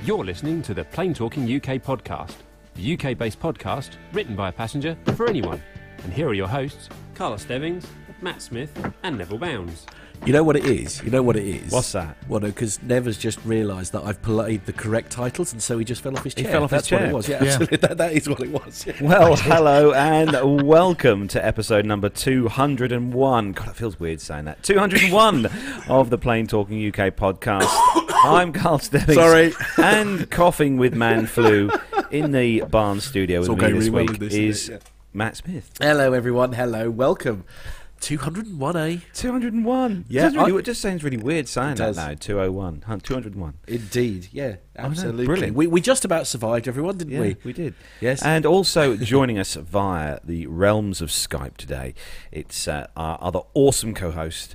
You're listening to the Plain Talking UK podcast, the UK-based podcast written by a passenger for anyone. And here are your hosts, Carla Stebbings, Matt Smith and Neville Bounds. You know what it is? What's that? Well, no, because Nev has just realised that I've played the correct titles, and so he just fell off his chair. He fell off his chair. That's what it was. Yeah, absolutely. That is what it was. Yeah. Well, hello and welcome to episode number 201. God, it feels weird saying that. 201 of the Plain Talking UK podcast. I'm Carl Stebbings. Sorry. And coughing with man flu in the Barn studio with me this week is Matt Smith. Hello, everyone. Hello. Welcome. 201, eh? 201. Yeah. It just sounds really weird saying that now. 201. 201. Indeed. Yeah, absolutely. Brilliant. We just about survived, everyone, didn't we? Yeah, we did. Yes. And also joining us via the realms of Skype today, it's our other awesome co-host,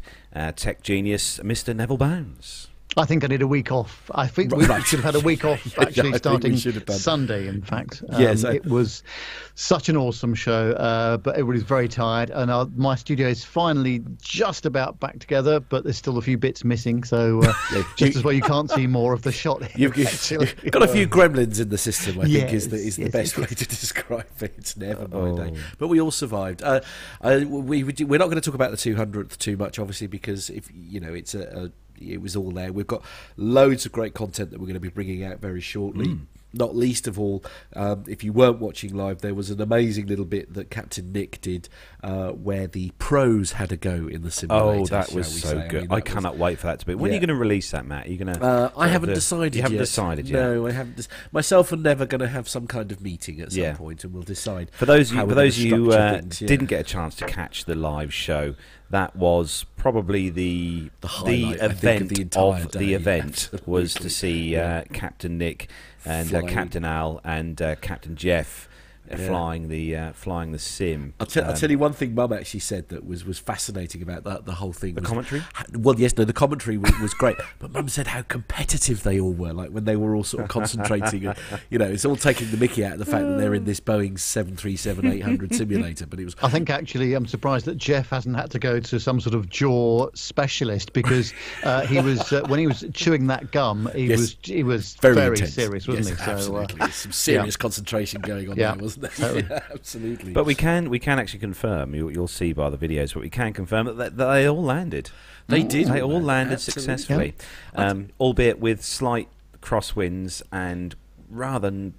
tech genius, Mr. Neville Bounds. I think I need a week off. I think we should have had a week off, actually, starting Sunday, in fact. Yes, it was such an awesome show, but everybody's very tired. And my studio is finally just about back together, but there's still a few bits missing. So just as well you can't see more of the shot. You've got a few gremlins in the system, I think, is the best way to describe it. It's never mind. But we all survived. We're not going to talk about the 200th too much, obviously, because if it was all there. We've got loads of great content that we're going to be bringing out very shortly. Not least of all, if you weren't watching live, there was an amazing little bit that Captain Nick did where the pros had a go in the simulator. Oh, that was so good. I cannot wait for that to be. When are you going to release that, Matt? Are you going to? I haven't decided yet. You haven't decided yet? No, I haven't. Myself and Nev are going to have some kind of meeting at some point, and we'll decide. For those of you who didn't get a chance to catch the live show, that was probably the event of the event was to see Captain Nick and Captain Al and Captain Jeff flying the sim. I'll tell you one thing Mum actually said that was fascinating about the whole thing. The commentary? Well, yes, no, the commentary was great, but Mum said how competitive they all were, like when they were all sort of concentrating. And, it's all taking the mickey out of the fact that they're in this Boeing 737-800 simulator. But it was. I think actually I'm surprised that Jeff hasn't had to go to some sort of jaw specialist because he was when he was chewing that gum, he was very serious, wasn't he? So, absolutely, some serious concentration going on there, wasn't there? Yeah, absolutely. But we can actually confirm. You'll see by the videos, but we can confirm that they all landed. They did. They all landed successfully, albeit with slight crosswinds and rather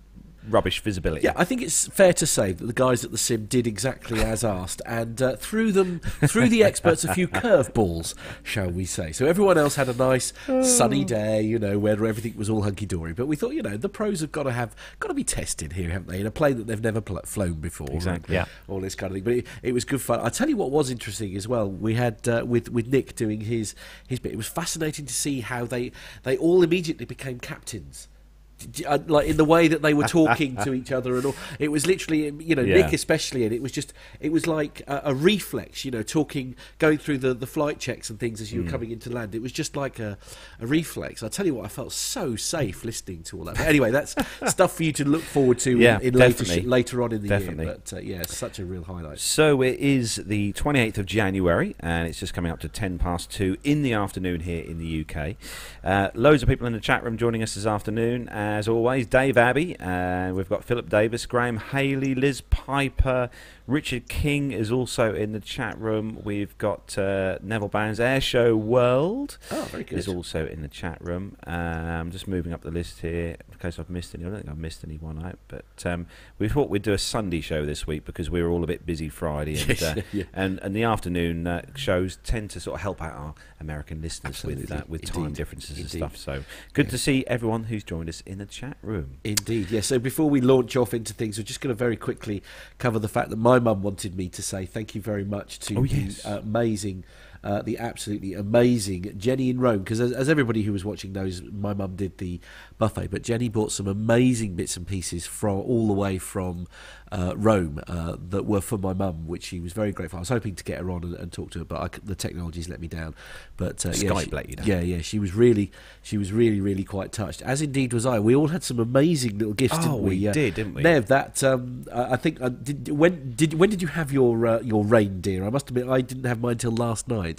rubbish visibility. Yeah, I think it's fair to say that the guys at the sim did exactly as asked and threw the experts a few curveballs, shall we say. So everyone else had a nice sunny day, where everything was all hunky-dory. But we thought, the pros have got to be tested here, haven't they? In a plane that they've never flown before. Exactly. Yeah. All this kind of thing. But it was good fun. I'll tell you what was interesting as well. We had with Nick doing his bit. It was fascinating to see how they all immediately became captains. Like in the way that they were talking to each other and all. It was literally, Nick especially, and it was like a reflex, going through the flight checks and things as you were coming into land. It was just like a reflex. I tell you what, I felt so safe listening to all that. But anyway, that's stuff for you to look forward to later on in the year. But it's such a real highlight. So it is the 28th of January, and it's just coming up to 2:10 in the afternoon here in the UK. Loads of people in the chat room joining us this afternoon. As always, Dave Abbey, we've got Philip Davis, Graham Haley, Liz Piper, Richard King is also in the chat room. We've got Neville Bounds, Airshow World very good. Is also in the chat room. I'm just moving up the list here in case I've missed any. I don't think I've missed anyone out, but we thought we'd do a Sunday show this week because we were all a bit busy Friday, and and the afternoon shows tend to sort of help out our American listeners with time differences and stuff. So good to see everyone who's joined us in the chat room. Indeed, yeah. So before we launch off into things, we're just going to very quickly cover the fact that my mum wanted me to say thank you very much to the absolutely amazing Jenny in Rome, because as everybody who was watching knows, my mum did the buffet, but Jenny bought some amazing bits and pieces all the way from Rome that were for my mum, which she was very grateful. I was hoping to get her on and talk to her, but the technology's let me down. But Skype let you down. Yeah, she was really, really quite touched. As indeed was I. We all had some amazing little gifts, didn't we? We did, didn't we? Nev, that I think when did you have your reindeer? I must admit, I didn't have mine till last night.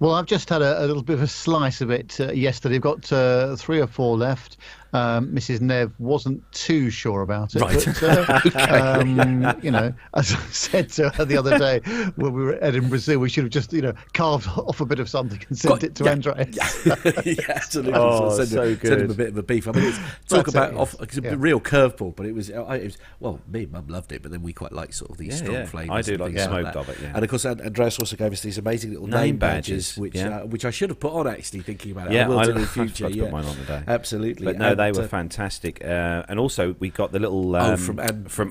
Well, I've just had a little bit of a slice of it yesterday. I've got 3 or 4 left. Mrs. Nev wasn't too sure about it. Right. But, you know, as I said to her the other day when we were at Edinburgh Zoo, we should have just, you know, carved off a bit of something and sent it to Andreas. Yeah, absolutely. Oh, send him a bit of a beef. I mean, it's a real curveball, but it was well, me and Mum loved it, but then we quite like sort of these strong flavours. I do like the smoked that. of it, yeah. And of course, Andreas also gave us these amazing little name badges, which I should have put on, actually, thinking about it. Yeah, I will do in the I future. forgot to put mine on today. Absolutely. But no, they were fantastic. And also, we got the little from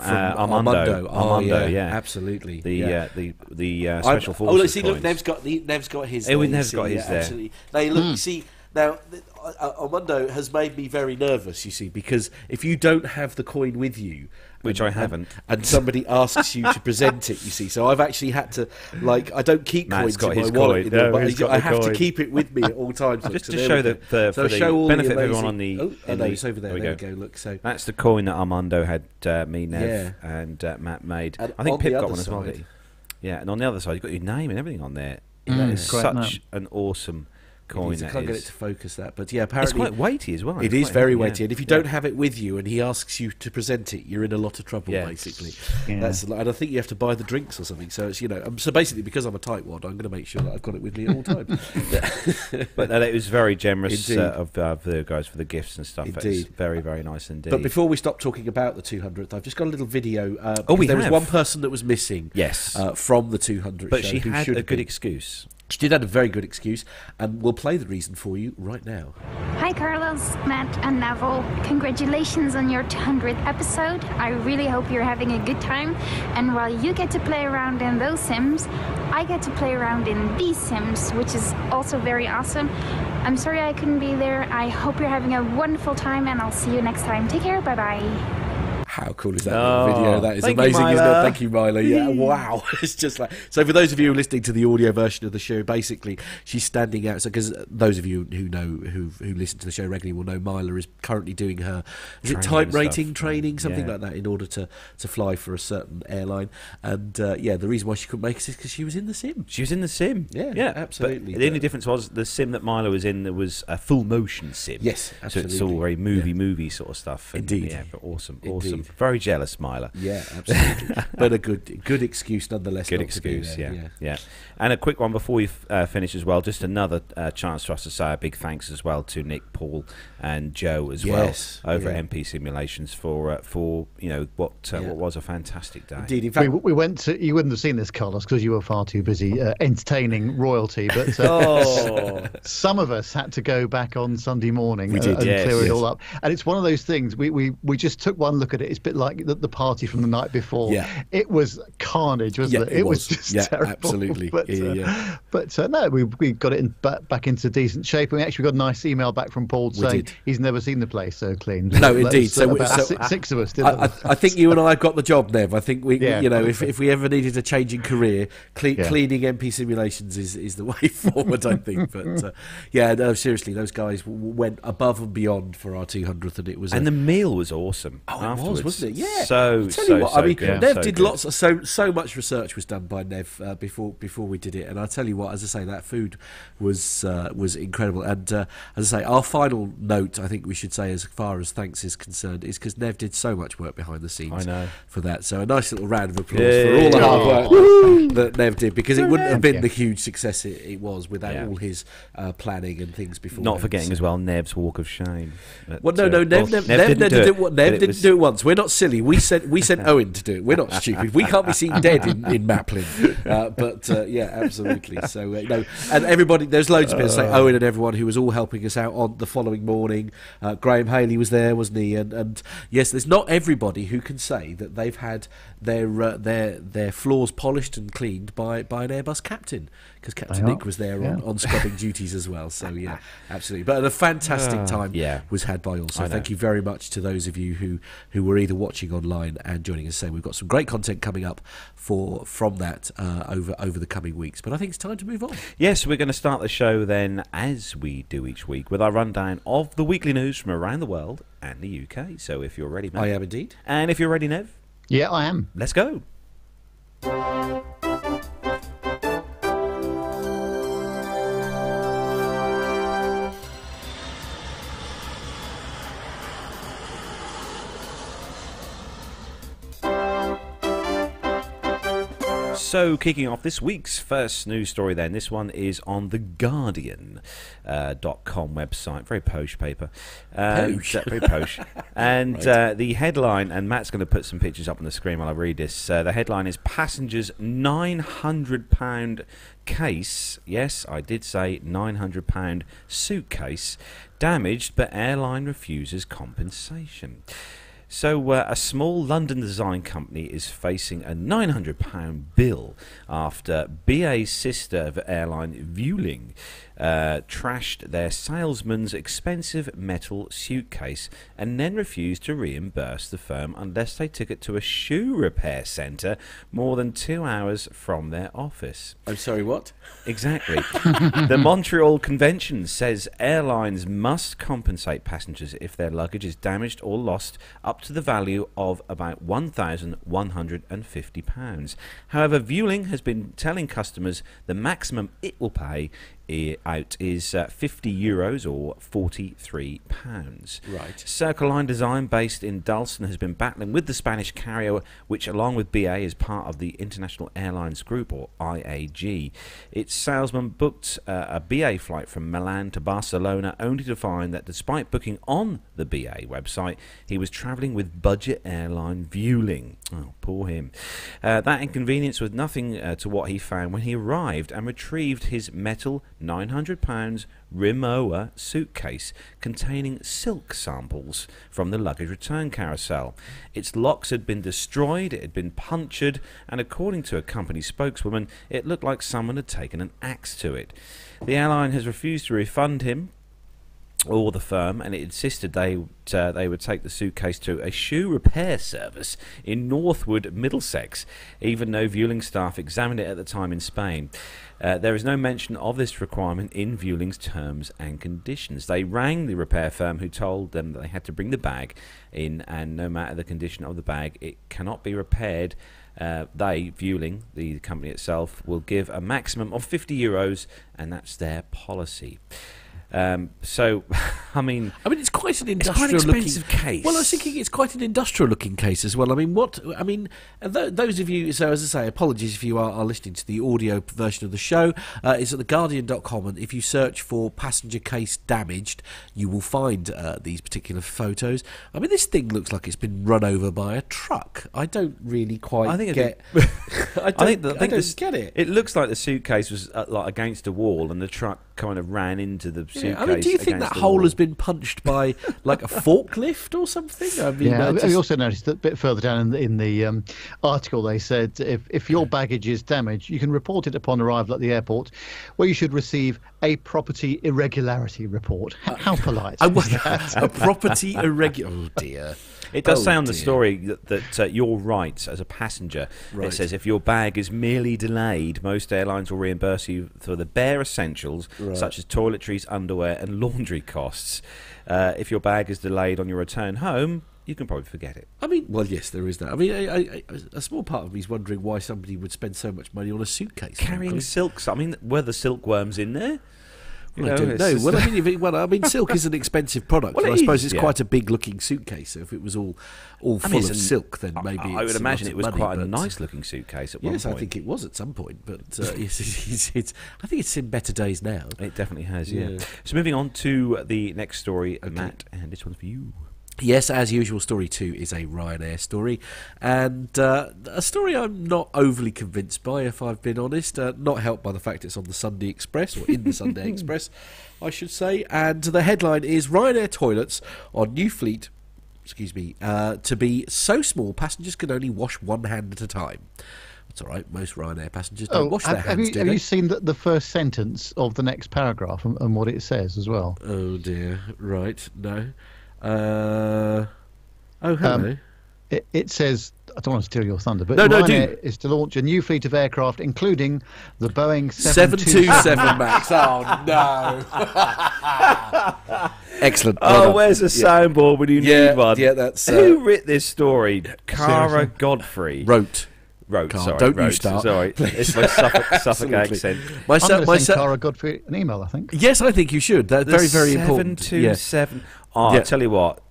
Armando. Armando, yeah, absolutely. The special forces. Oh, look, see, coins. Nev's got his. Nev's got his there. Absolutely. They look. You see. Now, Armando has made me very nervous, you see, because if you don't have the coin with you... Which I haven't. And somebody asks you to present it, you see. So I've actually had to, like, I don't keep Matt's coins got in my wallet. I have coin. to keep it with me at all times. Just to show for the benefit of everyone on the... it's over there. There we go. Look, so that's the coin that Armando had me, Nev, and Matt made. And I think Pip got one as well, side, did he? Yeah, and on the other side, you've got your name and everything on there. That is such an awesome... coin. I can't get it to focus that, but yeah, apparently it's quite weighty as well. It is very weighty, and if you don't have it with you, and he asks you to present it, you're in a lot of trouble. Basically, and I think you have to buy the drinks or something. So it's so basically, because I'm a tightwad, I'm going to make sure that I've got it with me at all times. But it was very generous of the guys for the gifts and stuff. Indeed, it's very, very nice indeed. But before we stop talking about the 200th, I've just got a little video. There was one person that was missing. Yes, from the 200th, but show, she had a good excuse. She did have a very good excuse, and we'll play the reason for you right now. Hi Carlos, Matt and Neville. Congratulations on your 200th episode. I really hope you're having a good time. And while you get to play around in those Sims, I get to play around in these Sims, which is also very awesome. I'm sorry I couldn't be there. I hope you're having a wonderful time, and I'll see you next time. Take care, bye-bye. How cool is that video? That is amazing, isn't it? Thank you, Mila. Yeah, wow. It's just like... So for those of you listening to the audio version of the show, basically, she's standing out. So because those of you who know, who listen to the show regularly will know Mila is currently doing her... Is it type rating training? Something like that, in order to fly for a certain airline. And, the reason why she couldn't make it is because she was in the sim. She was in the sim. Yeah, absolutely. But the only difference was the sim that Mila was in, there was a full motion sim. Yes, absolutely. So it's all very movie sort of stuff. And, Indeed. Yeah, but awesome. Very jealous, Mila. Yeah, absolutely. But a good excuse nonetheless. Good excuse, yeah. And a quick one before we finish as well. Just another chance for us to say a big thanks as well to Nick, Paul, and Joe as well over at MP Simulations for what was a fantastic day. Indeed, in fact, we went to. You wouldn't have seen this, Carlos, because you were far too busy entertaining royalty. But some of us had to go back on Sunday morning and clear it all up. And it's one of those things. We just took one look at it. It's a bit like the party from the night before. Yeah. It was carnage, wasn't it? It was just terrible. Absolutely. But no, we got it back into decent shape. And we actually got a nice email back from Paul saying he's never seen the place so clean. No, indeed. So about six of us did. I think you and I have got the job, Nev. I think if we ever needed a change in career, cleaning MP Simulations is the way forward, I think. But seriously, those guys went above and beyond for our 200th, and it was. And the meal was awesome. It was, wasn't it? Yeah. So good. Nev did lots of so much research was done by Nev before we did it, and I tell you what, as I say, that food was incredible. And as I say, our final note, I think we should say, as far as thanks is concerned, is because Nev did so much work behind the scenes for that. So a nice little round of applause for all the hard work that Nev did, because it wouldn't have been the huge success it was without all his planning and things before. Not forgetting as well Nev's walk of shame. Nev didn't do it once. We're not silly. We sent Owen to do it. We're not stupid. We can't be seen dead in Maplin. Absolutely. So and everybody, there's loads of people say Owen and everyone who was all helping us out on the following morning. Graham Haley was there, wasn't he? And yes, there's not everybody who can say that they've had their floors polished and cleaned by an Airbus captain, because Captain Nick was there on scrubbing duties as well. So yeah, absolutely. But a fantastic time was had by all. So thank you very much to those of you who were either watching online and joining us. So we've got some great content coming up from that over the coming weeks. But I think it's time to move on. Yes, we're going to start the show then, as we do each week, with our rundown of the weekly news from around the world and the UK. So if you're ready, Matt. I am indeed. And if you're ready, Nev. Yeah, I am. Let's go. So, kicking off this week's first news story then. This one is on the Guardian.com website. Very posh paper. Very posh. And the headline, and Matt's going to put some pictures up on the screen while I read this. The headline is Passenger's £900 case. Yes, I did say £900 suitcase damaged, but airline refuses compensation. So a small London design company is facing a £900 bill after BA's sister airline Vueling trashed their salesman's expensive metal suitcase and then refused to reimburse the firm unless they took it to a shoe repair centre more than 2 hours from their office. I'm sorry, what? Exactly. The Montreal Convention says airlines must compensate passengers if their luggage is damaged or lost up to the value of about £1,150. However, Vueling has been telling customers the maximum it will pay out is €50 or £43. Right. Circle Line Design, based in Dalston, has been battling with the Spanish carrier, which along with BA is part of the International Airlines Group, or IAG. Its salesman booked a BA flight from Milan to Barcelona, only to find that despite booking on the BA website, he was travelling with budget airline Vueling. Oh, poor him. That inconvenience was nothing to what he found when he arrived and retrieved his metal £900 Rimowa suitcase containing silk samples from the luggage return carousel. Its locks had been destroyed, it had been punctured, and according to a company spokeswoman, it looked like someone had taken an axe to it. The airline has refused to refund him or the firm, and it insisted they would take the suitcase to a shoe repair service in Northwood, Middlesex, even though Vueling staff examined it at the time in Spain. There is no mention of this requirement in Vueling's terms and conditions. They rang the repair firm, who told them that they had to bring the bag in, and no matter the condition of the bag, it cannot be repaired. Vueling, the company itself, will give a maximum of €50, and that's their policy. So, I mean, it's quite an it's quite an industrial expensive case. Well, I was thinking it's quite an industrial looking case as well. Those of you, so as I say, apologies if you are listening to the audio version of the show. It's at theguardian.com, and if you search for passenger case damaged, you will find these particular photos. I mean, this thing looks like it's been run over by a truck. I don't really quite get. I don't get it. It looks like the suitcase was like against a wall, and the truck kind of ran into the suitcase. Do you think that hole has been punched by like a forklift or something? I also noticed that a bit further down in the article they said if your baggage is damaged, you can report it upon arrival at the airport, where you should receive a property irregularity report. How polite is that? A property irregular. Oh dear. It does say on the story that your rights as a passenger. Right. It says if your bag is merely delayed, most airlines will reimburse you for the bare essentials, such as toiletries, underwear, and laundry costs. If your bag is delayed on your return home, you can probably forget it. Well, yes, there is that. A small part of me is wondering why somebody would spend so much money on a suitcase. Carrying silks. Were the silkworms in there? I don't know. Silk is an expensive product. Well, I suppose it's quite a big-looking suitcase. So if it was all full of silk, then maybe I would imagine it was quite a nice-looking suitcase at one point. Yes, I think it was at some point. But I think it's in better days now. It definitely has. Yeah. So moving on to the next story, Matt, and this one's for you. Yes, as usual, story 2 is a Ryanair story, and a story I'm not overly convinced by, if I've been honest, not helped by the fact it's on the Sunday Express, or in the Sunday Express, I should say, and the headline is Ryanair toilets on new fleet, to be so small passengers can only wash one hand at a time. That's all right, most Ryanair passengers don't wash their hands, have you seen the first sentence of the next paragraph and what it says as well? Oh dear, right, no. Hello. It says, I don't want to steal your thunder, but Ryanair is to launch a new fleet of aircraft, including the Boeing 727 MAX. Oh, no. Excellent. Where's a soundboard when you need one? Yeah, that's... Who writ this story? Cara Godfrey. Wrote. Sorry, don't wrote. you start. Sorry, it's my Suffolk accent. I'm going to send Cara Godfrey an email, I think. Yes, I think you should. That's very, very important. 727. I'll tell you what.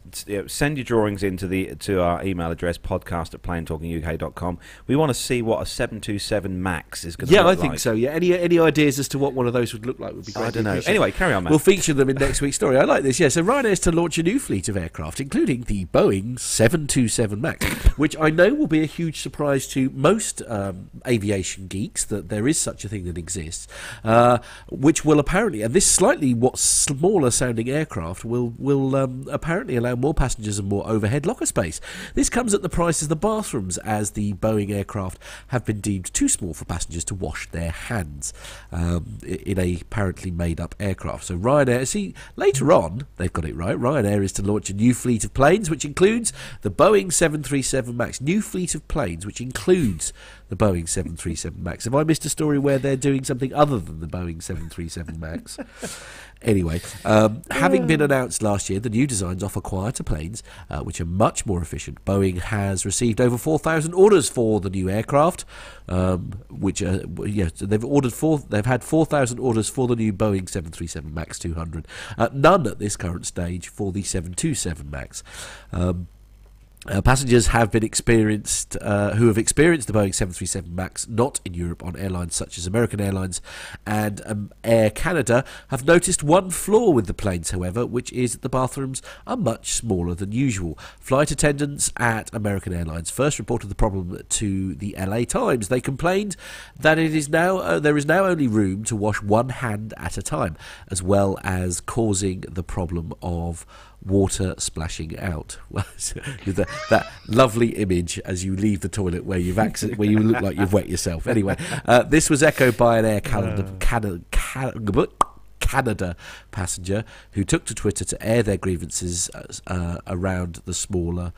send your drawings to our email address, podcast@planetalkinguk.com. We want to see what a 727 Max is going to look like. Yeah, I think so. Yeah, any ideas as to what one of those would look like would be great. I don't know. Anyway, carry on, Matt. We'll feature them in next week's story. I like this. Yeah, so Ryanair is to launch a new fleet of aircraft, including the Boeing 727 Max, which I know will be a huge surprise to most aviation geeks that there is such a thing that exists, which will apparently, and this slightly smaller sounding aircraft will apparently allow more passengers and more overhead locker space. This comes at the price of the bathrooms, as the Boeing aircraft have been deemed too small for passengers to wash their hands in a apparently made up aircraft. So Ryanair, see, later on they've got it right. Ryanair is to launch a new fleet of planes which includes the Boeing 737 Max. New fleet of planes which includes the Boeing 737 Max. Have I missed a story where they're doing something other than the Boeing 737 Max? Anyway, having been announced last year, the new designs offer quieter planes, which are much more efficient. Boeing has received over 4,000 orders for the new aircraft, which they've had 4,000 orders for the new Boeing 737 Max 200. None at this current stage for the 727 Max. Passengers have been experienced who have experienced the Boeing 737 Max not in Europe on airlines such as American Airlines and Air Canada have noticed one flaw with the planes, however, which is that the bathrooms are much smaller than usual. Flight attendants at American Airlines first reported the problem to the LA Times. They complained that there is now only room to wash one hand at a time, as well as causing the problem of water splashing out. That lovely image as you leave the toilet where you look like you've wet yourself. Anyway, this was echoed by an Air Canada passenger who took to Twitter to air their grievances around the smaller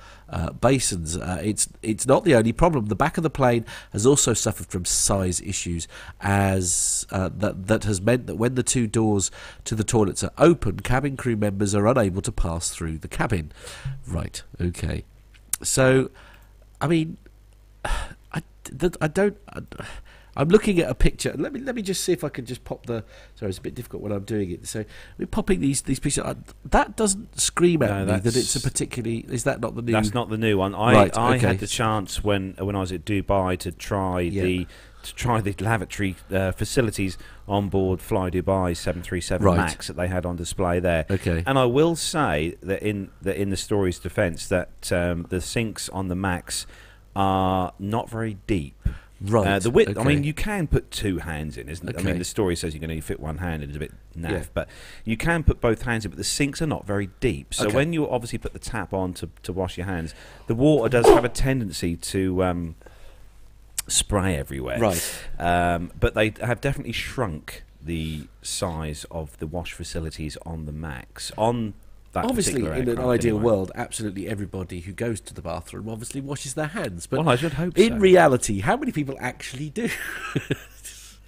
basins. It's not the only problem. The back of the plane has also suffered from size issues, as that has meant that when the two doors to the toilets are open, cabin crew members are unable to pass through the cabin. Right, okay. So, I mean, I'm looking at a picture. Let me just see if I can just pop the. Sorry, it's a bit difficult when I'm doing it. So we're popping these pictures. That doesn't scream at me that it's a particularly. Is that not the new? That's not the new one. I had the chance when I was at Dubai to try the lavatory facilities on board Fly Dubai 737 Max that they had on display there. Okay. And I will say that in the story's defence that the sinks on the Max are not very deep. Right. The width. Okay. I mean, you can put two hands in, isn't it? Okay. I mean, the story says you can only fit one hand, and it's a bit naff. But you can put both hands in, but the sinks are not very deep. So when you obviously put the tap on to wash your hands, the water does have a tendency to spray everywhere. Right. But they have definitely shrunk the size of the wash facilities on the Max. Obviously, in an ideal world, absolutely everybody who goes to the bathroom obviously washes their hands. But I should hope in reality, how many people actually do?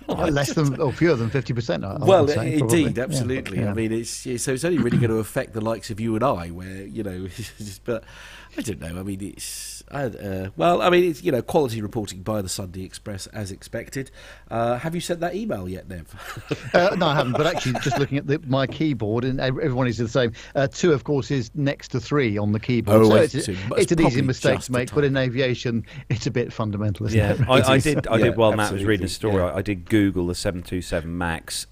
Less than, or fewer than 50%. Well, say, indeed, probably. absolutely. Yeah. I mean, so it's only really going to affect the likes of you and I, where but I don't know. I mean, it's it's quality reporting by the Sunday Express as expected. Have you sent that email yet, Nev? No, I haven't. But actually, just looking at my keyboard, and everyone is the same. 2, of course, is next to 3 on the keyboard. Oh, so it's an easy mistake to make. But in aviation, it's a bit fundamental, isn't it? I did. While Matt was reading the story, yeah. I did Google the 727 Max.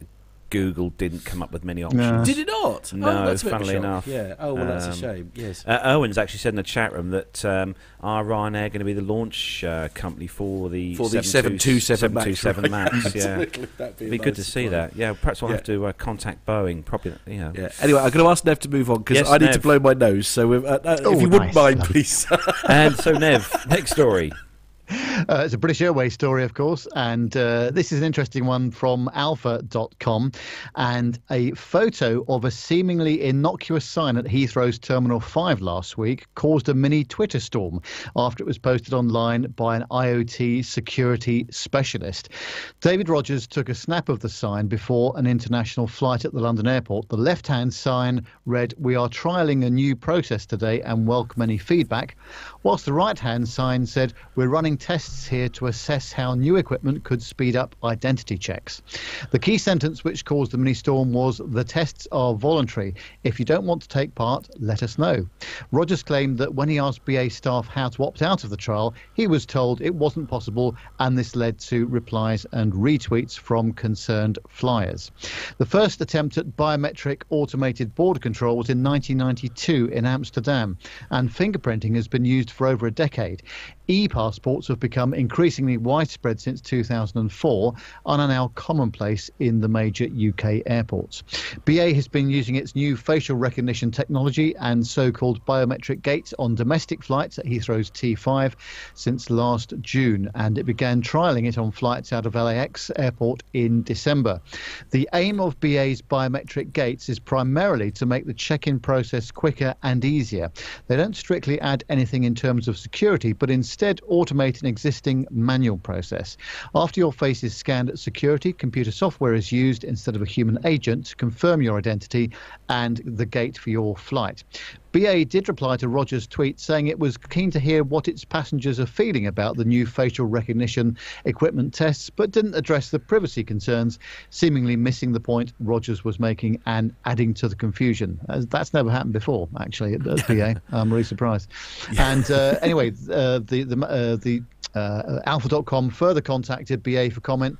Google didn't come up with many options. Did it not? No, funnily enough. Yeah. Oh, well, that's a shame. Yes. Owen's actually said in the chat room that are Ryanair going to be the launch company for the 727 Max? Yeah, That'd be good to see that. Yeah, perhaps we'll have to contact Boeing. Probably. Yeah. Anyway, I'm going to ask Nev to move on because I need to blow my nose. So if you wouldn't mind, please. And so, Nev, next story. It's a British Airways story, of course, and this is an interesting one from alpha.com, and a photo of a seemingly innocuous sign at Heathrow's Terminal 5 last week caused a mini Twitter storm after it was posted online by an IoT security specialist. David Rogers took a snap of the sign before an international flight at the London airport. The left-hand sign read, "We are trialling a new process today and welcome any feedback," whilst the right-hand sign said, "We're running tests tests here to assess how new equipment could speed up identity checks. The key sentence which caused the mini-storm was, "The tests are voluntary. If you don't want to take part, let us know." Rogers claimed that when he asked BA staff how to opt out of the trial, he was told it wasn't possible, and this led to replies and retweets from concerned flyers. The first attempt at biometric automated border control was in 1992 in Amsterdam, and fingerprinting has been used for over a decade. E-passports have become increasingly widespread since 2004 and are now commonplace in the major UK airports. BA has been using its new facial recognition technology and so-called biometric gates on domestic flights at Heathrow's T5 since last June, and it began trialling it on flights out of LAX airport in December. The aim of BA's biometric gates is primarily to make the check-in process quicker and easier. They don't strictly add anything in terms of security, but instead automate an existing manual process. After your face is scanned at security, computer software is used instead of a human agent to confirm your identity and the gate for your flight. BA did reply to Rogers' tweet saying it was keen to hear what its passengers are feeling about the new facial recognition equipment tests, but didn't address the privacy concerns, seemingly missing the point Rogers was making and adding to the confusion. That's never happened before, actually, at BA. I'm really surprised. And anyway, Alpha.com further contacted BA for comment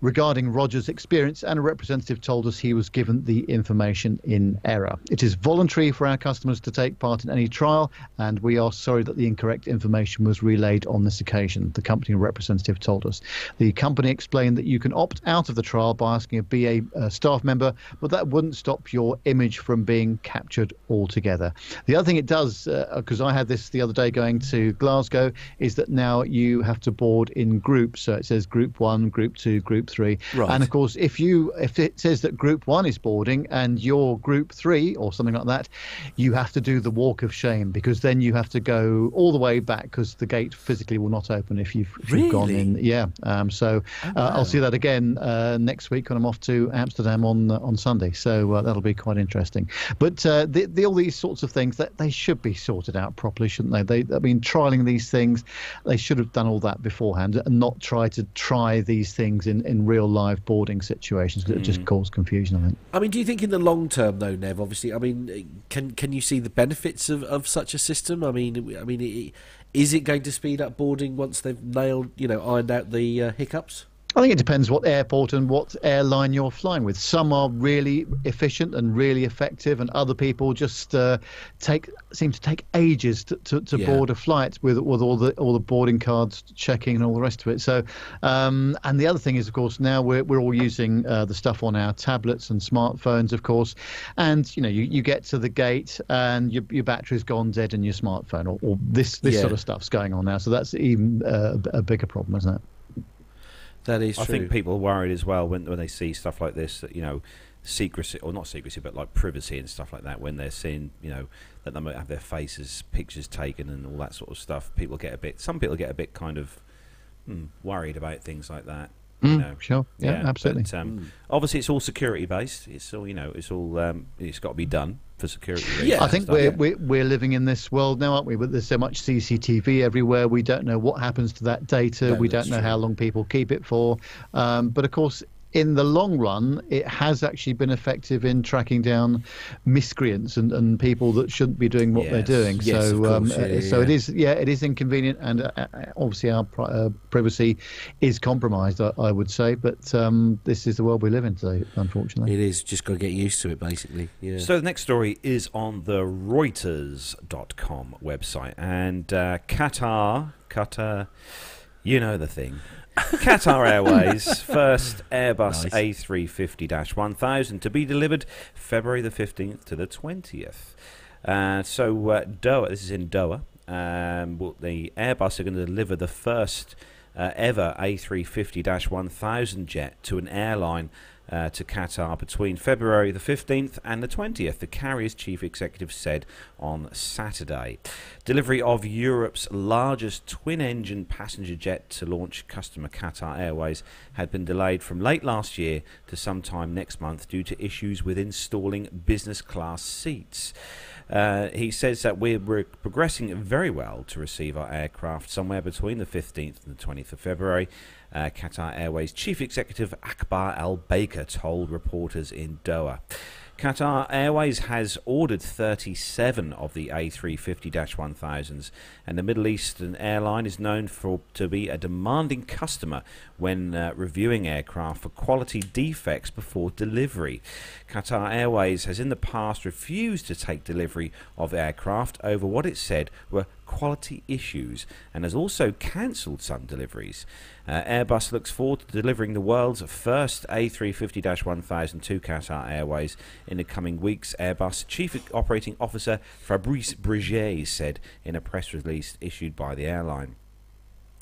regarding Rogers' experience, and a representative told us he was given the information in error. It is voluntary for our customers to take part in any trial, and we are sorry that the incorrect information was relayed on this occasion, the company representative told us. The company explained that you can opt out of the trial by asking a BA staff member, but that wouldn't stop your image from being captured altogether. The other thing it does, because I had this the other day going to Glasgow, is that now you have to board in groups. So it says group 1, group 2, group 3. Right. And of course, if it says that group 1 is boarding and you're group 3 or something like that, you have to do the walk of shame, because then you have to go all the way back because the gate physically will not open if you've gone in. Yeah. I'll see that again next week when I'm off to Amsterdam on Sunday. So that'll be quite interesting. But all these sorts of things, that they should be sorted out properly, shouldn't they? I mean, trialing these things, they should have done all that beforehand and not try these things in real live boarding situations, that just cause confusion, I think. I mean, do you think in the long term, though, Nev, obviously, I mean, can you see the benefits of such a system? I mean, is it going to speed up boarding once they've ironed out the hiccups? I think it depends what airport and what airline you're flying with. Some are really efficient and really effective, and other people just seem to take ages to board a flight with all the boarding cards checking and all the rest of it. So, and the other thing is, of course, now we're all using the stuff on our tablets and smartphones, of course, and you get to the gate and your battery's gone dead in your smartphone, or this sort of stuff's going on now. So that's even a bigger problem, isn't it? That is true. I think people are worried as well when they see stuff like this, that, secrecy, or not secrecy, but like privacy and stuff like that, when they're seeing, that they might have their faces, pictures taken and all that sort of stuff. Some people get a bit kind of worried about things like that. Sure. Yeah, absolutely. But, obviously, it's all security based. It's all, it's got to be done for security reasons. Yeah, I think we're living in this world now, aren't we? But there's so much CCTV everywhere. We don't know what happens to that data. No, we don't know how long people keep it for. But of course, in the long run, it has actually been effective in tracking down miscreants and people that shouldn't be doing what they're doing. Yes, so, of course, so it is inconvenient, and obviously our privacy is compromised, I would say. But this is the world we live in today, unfortunately. It is. Just got to get used to it, basically. Yeah. So the next story is on the Reuters.com website, and Qatar, you know the thing. Qatar Airways first Airbus A350-1000 to be delivered February the 15th to the 20th. Doha, this is in Doha. The Airbus are going to deliver the first ever A350-1000 jet to an airline to Qatar between February the 15th and the 20th, the carrier's chief executive said on Saturday. Delivery of Europe's largest twin-engine passenger jet to launch customer Qatar Airways had been delayed from late last year to sometime next month due to issues with installing business class seats. He says that we're progressing very well to receive our aircraft somewhere between the 15th and the 20th of February. Qatar Airways chief executive Akbar Al Baker told reporters in Doha. Qatar Airways has ordered 37 of the A350-1000s, and the Middle Eastern airline is known to be a demanding customer when reviewing aircraft for quality defects before delivery. Qatar Airways has in the past refused to take delivery of aircraft over what it said were quality issues, and has also cancelled some deliveries. Airbus looks forward to delivering the world's first A350-1000 to Qatar Airways in the coming weeks, Airbus Chief Operating Officer Fabrice Breguet said in a press release issued by the airline.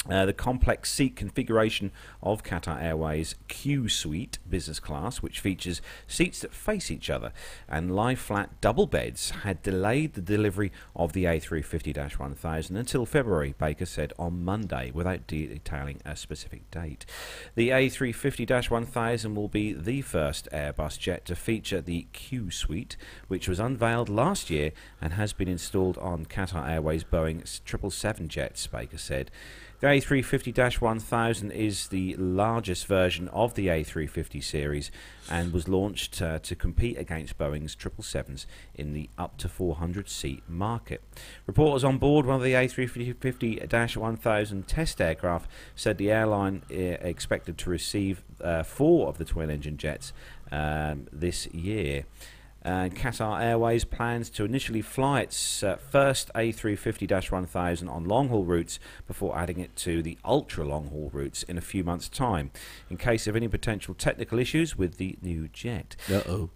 The complex seat configuration of Qatar Airways Q Suite business class, which features seats that face each other and lie flat double beds, had delayed the delivery of the A350-1000 until February, Baker said on Monday, without detailing a specific date. The A350-1000 will be the first Airbus jet to feature the Q Suite, which was unveiled last year and has been installed on Qatar Airways Boeing 777 jets, Baker said. The A350-1000 is the largest version of the A350 series and was launched to compete against Boeing's 777s in the up to 400-seat market. Reporters on board one of the A350-1000 test aircraft said the airline expected to receive 4 of the twin-engine jets this year. Qatar Airways plans to initially fly its first A350-1000 on long-haul routes before adding it to the ultra-long-haul routes in a few months' time, in case of any potential technical issues with the new jet.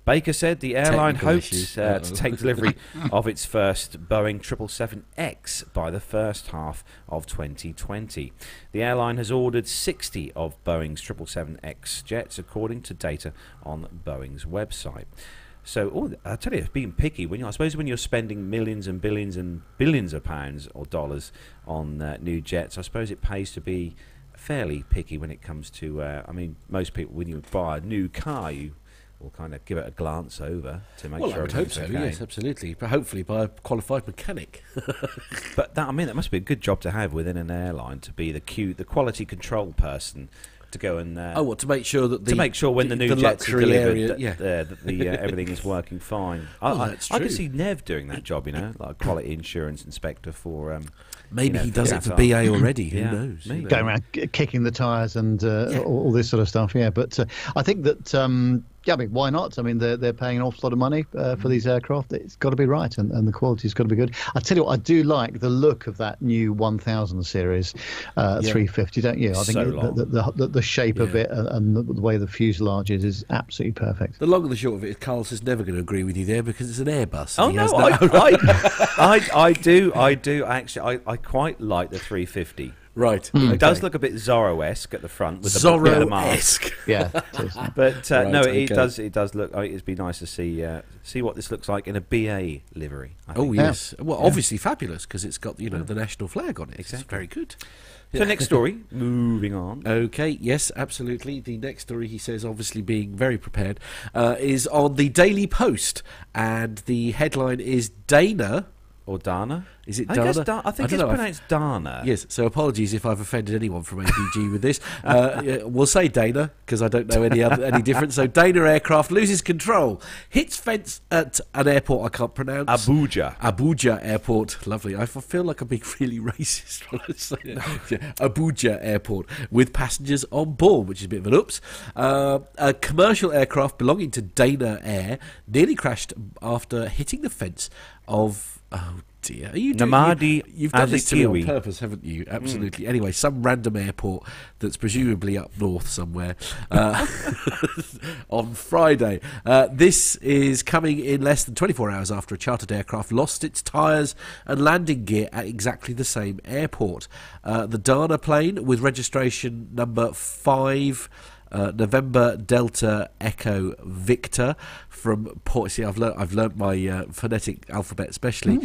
Baker said the airline hopes to take delivery of its first Boeing 777X by the first half of 2020. The airline has ordered 60 of Boeing's 777X jets, according to data on Boeing's website. So, I tell you, it's being picky. I suppose when you're spending millions and billions of pounds or dollars on new jets, I suppose it pays to be fairly picky when it comes to. Most people, when you buy a new car, you will kind of give it a glance over to make sure. I would hope so. Okay. Yes, absolutely. But hopefully by a qualified mechanic. But that must be a good job to have within an airline, to be the quality control person. To go and to make sure that when the new jets are delivered, area, that everything is working fine. That's true. I can see Nev doing that job, like a quality insurance inspector for. Maybe he does it for BA already. Who knows? Maybe. Going around kicking the tyres and all this sort of stuff. Yeah, but I think that. Why not? They're paying an awful lot of money for these aircraft. It's got to be right, and the quality's got to be good. I tell you what, I do like the look of that new 1000 series 350, don't you? I think the shape of it and the way the fuselage is absolutely perfect. The long and the short of it is, Carlos is never going to agree with you there because it's an Airbus. Oh no, I do actually. I quite like the 350. Right. It does look a bit Zorro-esque at the front with the Zorro-esque. Yeah. But it does look. It'd be nice to see what this looks like in a BA livery. Yes. Well, obviously fabulous because it's got the national flag on it. Exactly. It's very good. So next story, moving on. Okay, yes, absolutely. The next story, he says, obviously being very prepared, is on the Daily Post, and the headline is Dana. Or Dana? Is it Dana? I think it's pronounced Dana. Yes, so apologies if I've offended anyone from APG with this. We'll say Dana, because I don't know any different. So Dana aircraft loses control, hits fence at an airport I can't pronounce. Abuja Airport. Lovely. I feel like I'm being really racist when I say it. Abuja Airport, with passengers on board, which is a bit of an oops. A commercial aircraft belonging to Dana Air nearly crashed after hitting the fence of... Oh dear! You've done this to me on purpose, haven't you? Absolutely. Anyway, some random airport that's presumably up north somewhere on Friday. This is coming in less than 24 hours after a chartered aircraft lost its tyres and landing gear at exactly the same airport. The Dana plane, with registration number 5. November Delta Echo Victor from Port. See, I've learnt my phonetic alphabet, especially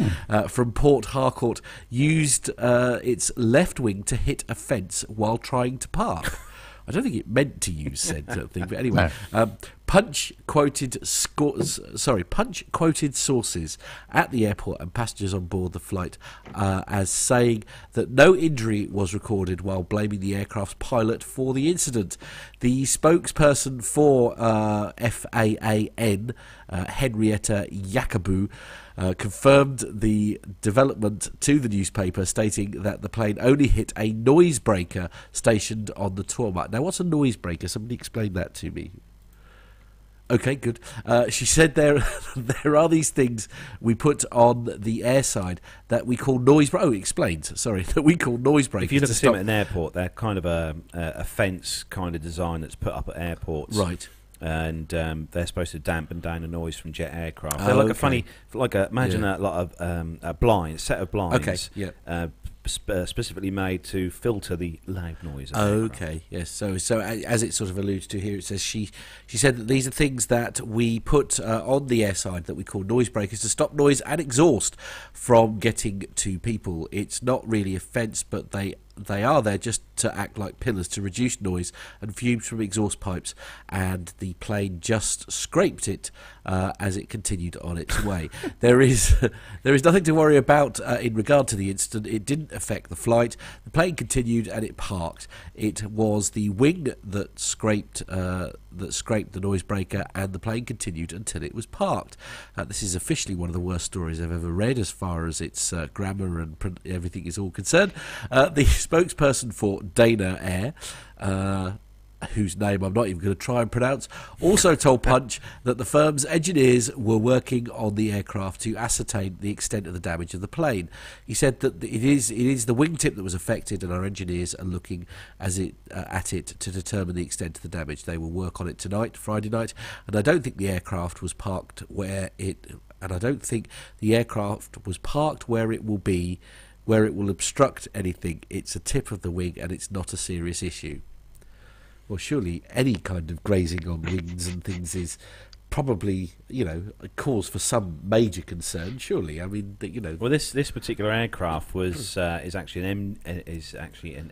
from Port Harcourt. Used its left wing to hit a fence while trying to park. I don't think it meant to use said thing, but anyway. No. Punch quoted sources at the airport and passengers on board the flight as saying that no injury was recorded, while blaming the aircraft's pilot for the incident. The spokesperson for FAAN, Henrietta Yacobu, confirmed the development to the newspaper, stating that the plane only hit a noise breaker stationed on the tarmac. Now, what's a noise breaker? Somebody explain that to me. Okay, good. She said there are these things we put on the airside that we call noise breakers. Oh, it explains. Sorry, that we call noise breakers. If you look at them at an airport, they're kind of a fence kind of design that's put up at airports. Right. And they're supposed to dampen down the noise from jet aircraft. They're like a funny, imagine a lot of a set of blinds. Okay, yeah. Specifically made to filter the loud noise. Okay, yes. So as it sort of alludes to here, it says she said that these are things that we put on the airside that we call noise breakers to stop noise and exhaust from getting to people. It's not really a fence, but they are there just to act like pillars to reduce noise and fumes from exhaust pipes, and the plane just scraped it as it continued on its way. There is nothing to worry about in regard to the incident. It didn't affect the flight. The plane continued and it parked. It was the wing that scraped the noise breaker, and the plane continued until it was parked. This is officially one of the worst stories I've ever read as far as its grammar and everything is all concerned. The spokesperson for Dana Air, whose name I'm not even going to try and pronounce, also told Punch that the firm's engineers were working on the aircraft to ascertain the extent of the damage of the plane. He said that it is the wingtip that was affected, and our engineers are looking at it to determine the extent of the damage. They will work on it tonight, Friday night, and I don't think the aircraft was parked where it will obstruct anything. It's a tip of the wing, and it's not a serious issue. Well, surely any kind of grazing on wings and things is probably, a cause for some major concern. Surely, I mean, Well, this particular aircraft is actually an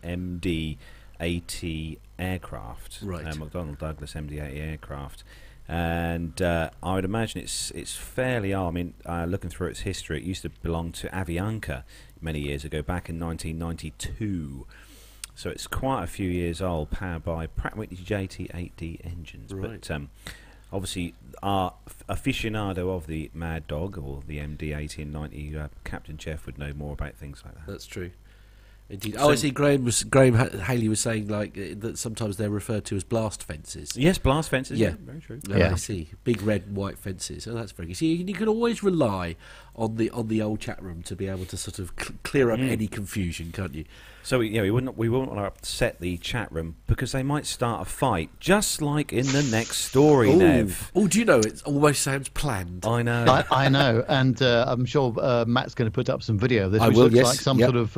MD-80 aircraft, right? McDonnell Douglas MD-80 aircraft, and I would imagine it's fairly old. I mean, looking through its history, it used to belong to Avianca many years ago, back in 1992. So it's quite a few years old, powered by Pratt & Whitney JT8D engines. Right. But obviously, our aficionado of the Mad Dog, or the MD-80 and 90, Captain Jeff, would know more about things like that. That's true. Indeed. I see. Graham Haley was saying that sometimes they're referred to as blast fences. Yes, blast fences. Yeah, very true. I see. Big red and white fences. Oh, that's very good. See, you can always rely on the old chat room to be able to sort of clear up any confusion, can't you? So we wouldn't want to upset the chat room, because they might start a fight, just like in the next story, Nev. Oh, do you know, it almost sounds planned. I know. I know, and I'm sure Matt's going to put up some video of this, which looks like some sort of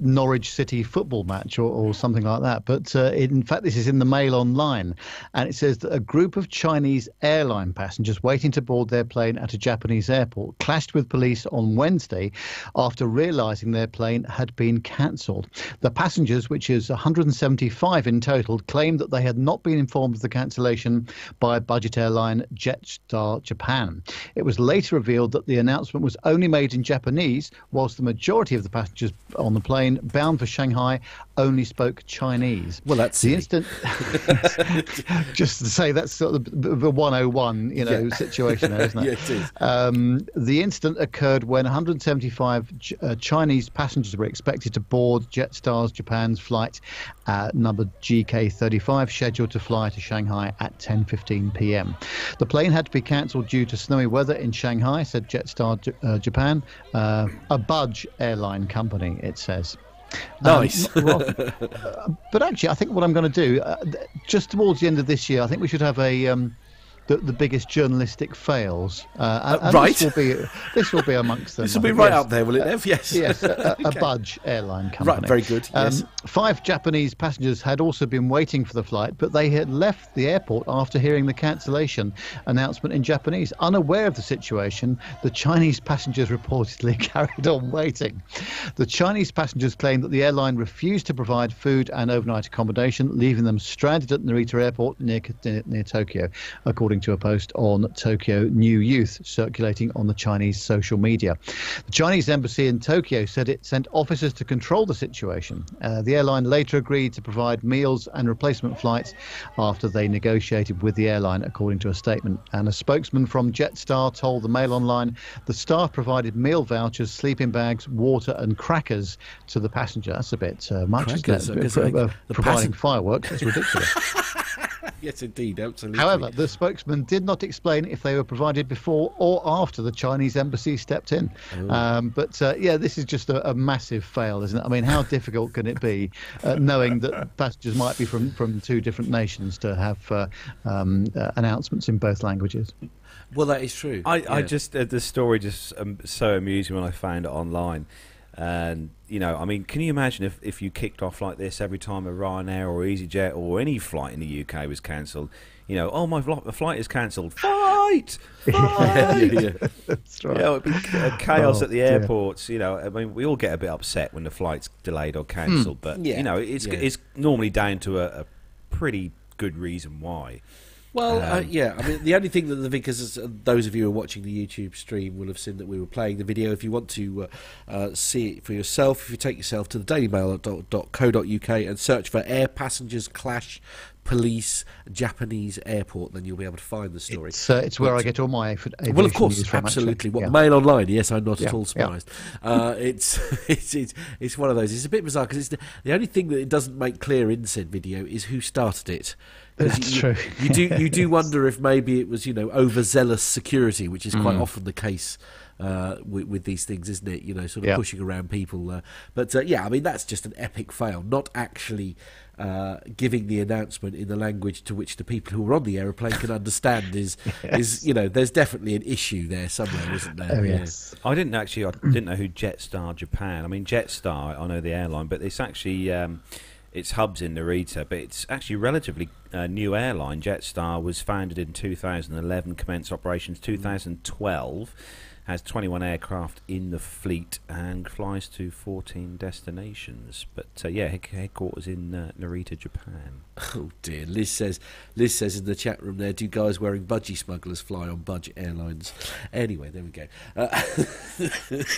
Norwich City football match or something like that. But in fact, this is in the Mail Online, and it says that a group of Chinese airline passengers waiting to board their plane at a Japanese airport clashed with police on Wednesday after realising their plane had been cancelled. The passengers, which is 175 in total, claimed that they had not been informed of the cancellation by budget airline Jetstar Japan. It was later revealed that the announcement was only made in Japanese, whilst the majority of the passengers on the plane bound for Shanghai only spoke Chinese. Well, that's the instant. Just to say, that's sort of the 101, situation there, isn't it? Yeah, it is. The incident occurred when 175 Chinese passengers were expected to board Jetstar Japan's flight number GK35, scheduled to fly to Shanghai at 10:15 p.m. The plane had to be cancelled due to snowy weather in Shanghai, said Jetstar Japan, a Budge airline company, it says. Nice. But actually, I think what I'm going to do, just towards the end of this year, I think we should have a the biggest journalistic fails. And right. This will be amongst them. This will be right up there, will it, Nev? Yes. Yes, a Budge airline company. Right, very good. Yes. 5 Japanese passengers had also been waiting for the flight, but they had left the airport after hearing the cancellation announcement in Japanese. Unaware of the situation, the Chinese passengers reportedly carried on waiting. The Chinese passengers claimed that the airline refused to provide food and overnight accommodation, leaving them stranded at Narita Airport near Tokyo, according to a post on Tokyo New Youth circulating on the Chinese social media. The Chinese embassy in Tokyo said it sent officers to control the situation. The airline later agreed to provide meals and replacement flights after they negotiated with the airline, according to a statement. And a spokesman from Jetstar told the Mail Online the staff provided meal vouchers, sleeping bags, water and crackers to the passenger. That's a bit much, isn't it? Providing fireworks. That's ridiculous. Yes, indeed, absolutely. However, the spokesman did not explain if they were provided before or after the Chinese embassy stepped in. But this is just a massive fail, isn't it? I mean, how difficult can it be, knowing that passengers might be from 2 different nations, to have announcements in both languages? Well, that is true. I just the story just so amusing when I found it online. And, I mean, can you imagine if you kicked off like this every time a Ryanair or EasyJet or any flight in the UK was cancelled? Oh, my flight is cancelled. Fight! Yeah. That's right. It'd be chaos at the airports. I mean, we all get a bit upset when the flight's delayed or cancelled, but, it's normally down to a pretty good reason why. Well, I mean, the only thing that the Vickers, those of you who are watching the YouTube stream will have seen that we were playing the video. If you want to see it for yourself, if you take yourself to the dailymail.co.uk and search for Air Passengers Clash Police Japanese Airport, then you'll be able to find the story. It's where I get all my aviation well, of course, news from, absolutely. Actually. Mail Online? Yes, I'm not at all surprised. It's one of those. It's a bit bizarre because it's the only thing that it doesn't make clear in said video is who started it. That's true. You do wonder if maybe it was overzealous security, which is quite often the case with these things, isn't it? Sort of pushing around people. I mean, that's just an epic fail. Not actually giving the announcement in the language to which the people who were on the aeroplane can understand is there's definitely an issue there somewhere, isn't there? Oh, yes. I didn't know who Jetstar Japan. I mean, Jetstar, I know the airline, but it's actually its hubs in Narita, but it's actually a relatively new airline. Jetstar was founded in 2011, commenced operations 2012. Has 21 aircraft in the fleet and flies to 14 destinations. But headquarters in Narita, Japan. Oh dear, Liz says in the chat room there, do guys wearing budgie smugglers fly on budget airlines? Anyway, there we go.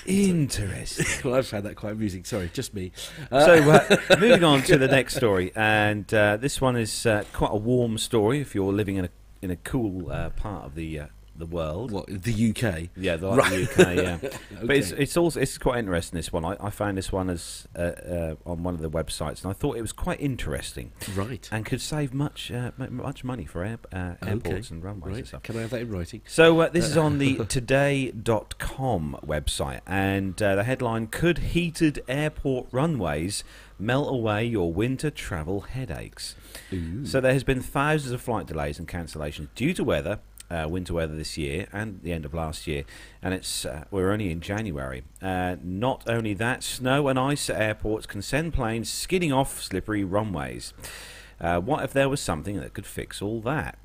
Interesting. Well, I found that quite amusing. Sorry, just me. Moving on to the next story, and this one is quite a warm story if you're living in a cool part of the world. What, the UK? Yeah, the UK. Yeah, okay. But it's quite interesting. This one, I found this one as on one of the websites, and I thought it was quite interesting. Right. And could save much money for airports and runways and stuff. Can I have that in writing? So this is on the today.com website, and the headline: Could heated airport runways melt away your winter travel headaches? Ooh. So there has been thousands of flight delays and cancellations due to winter weather this year and the end of last year, and we're only in January. Not only that, snow and ice at airports can send planes skidding off slippery runways. What if there was something that could fix all that?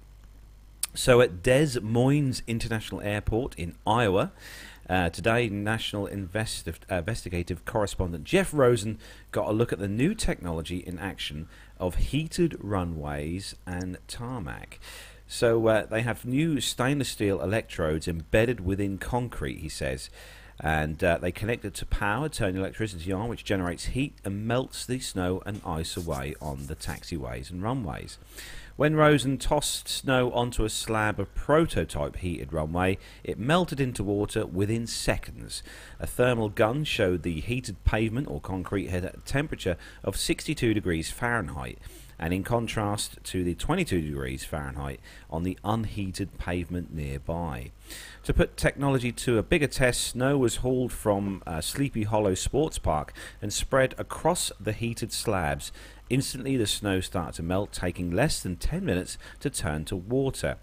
So at Des Moines International Airport in Iowa, today, National Investigative Correspondent Jeff Rosen got a look at the new technology in action of heated runways and tarmac. So they have new stainless steel electrodes embedded within concrete, he says, and they connect it to power, turn electricity on, which generates heat and melts the snow and ice away on the taxiways and runways. When Rosen tossed snow onto a slab of prototype heated runway, it melted into water within seconds. A thermal gun showed the heated pavement or concrete had a temperature of 62 degrees Fahrenheit, and in contrast to the 22 degrees Fahrenheit on the unheated pavement nearby. To put technology to a bigger test, snow was hauled from Sleepy Hollow Sports Park and spread across the heated slabs. Instantly the snow started to melt, taking less than 10 minutes to turn to water.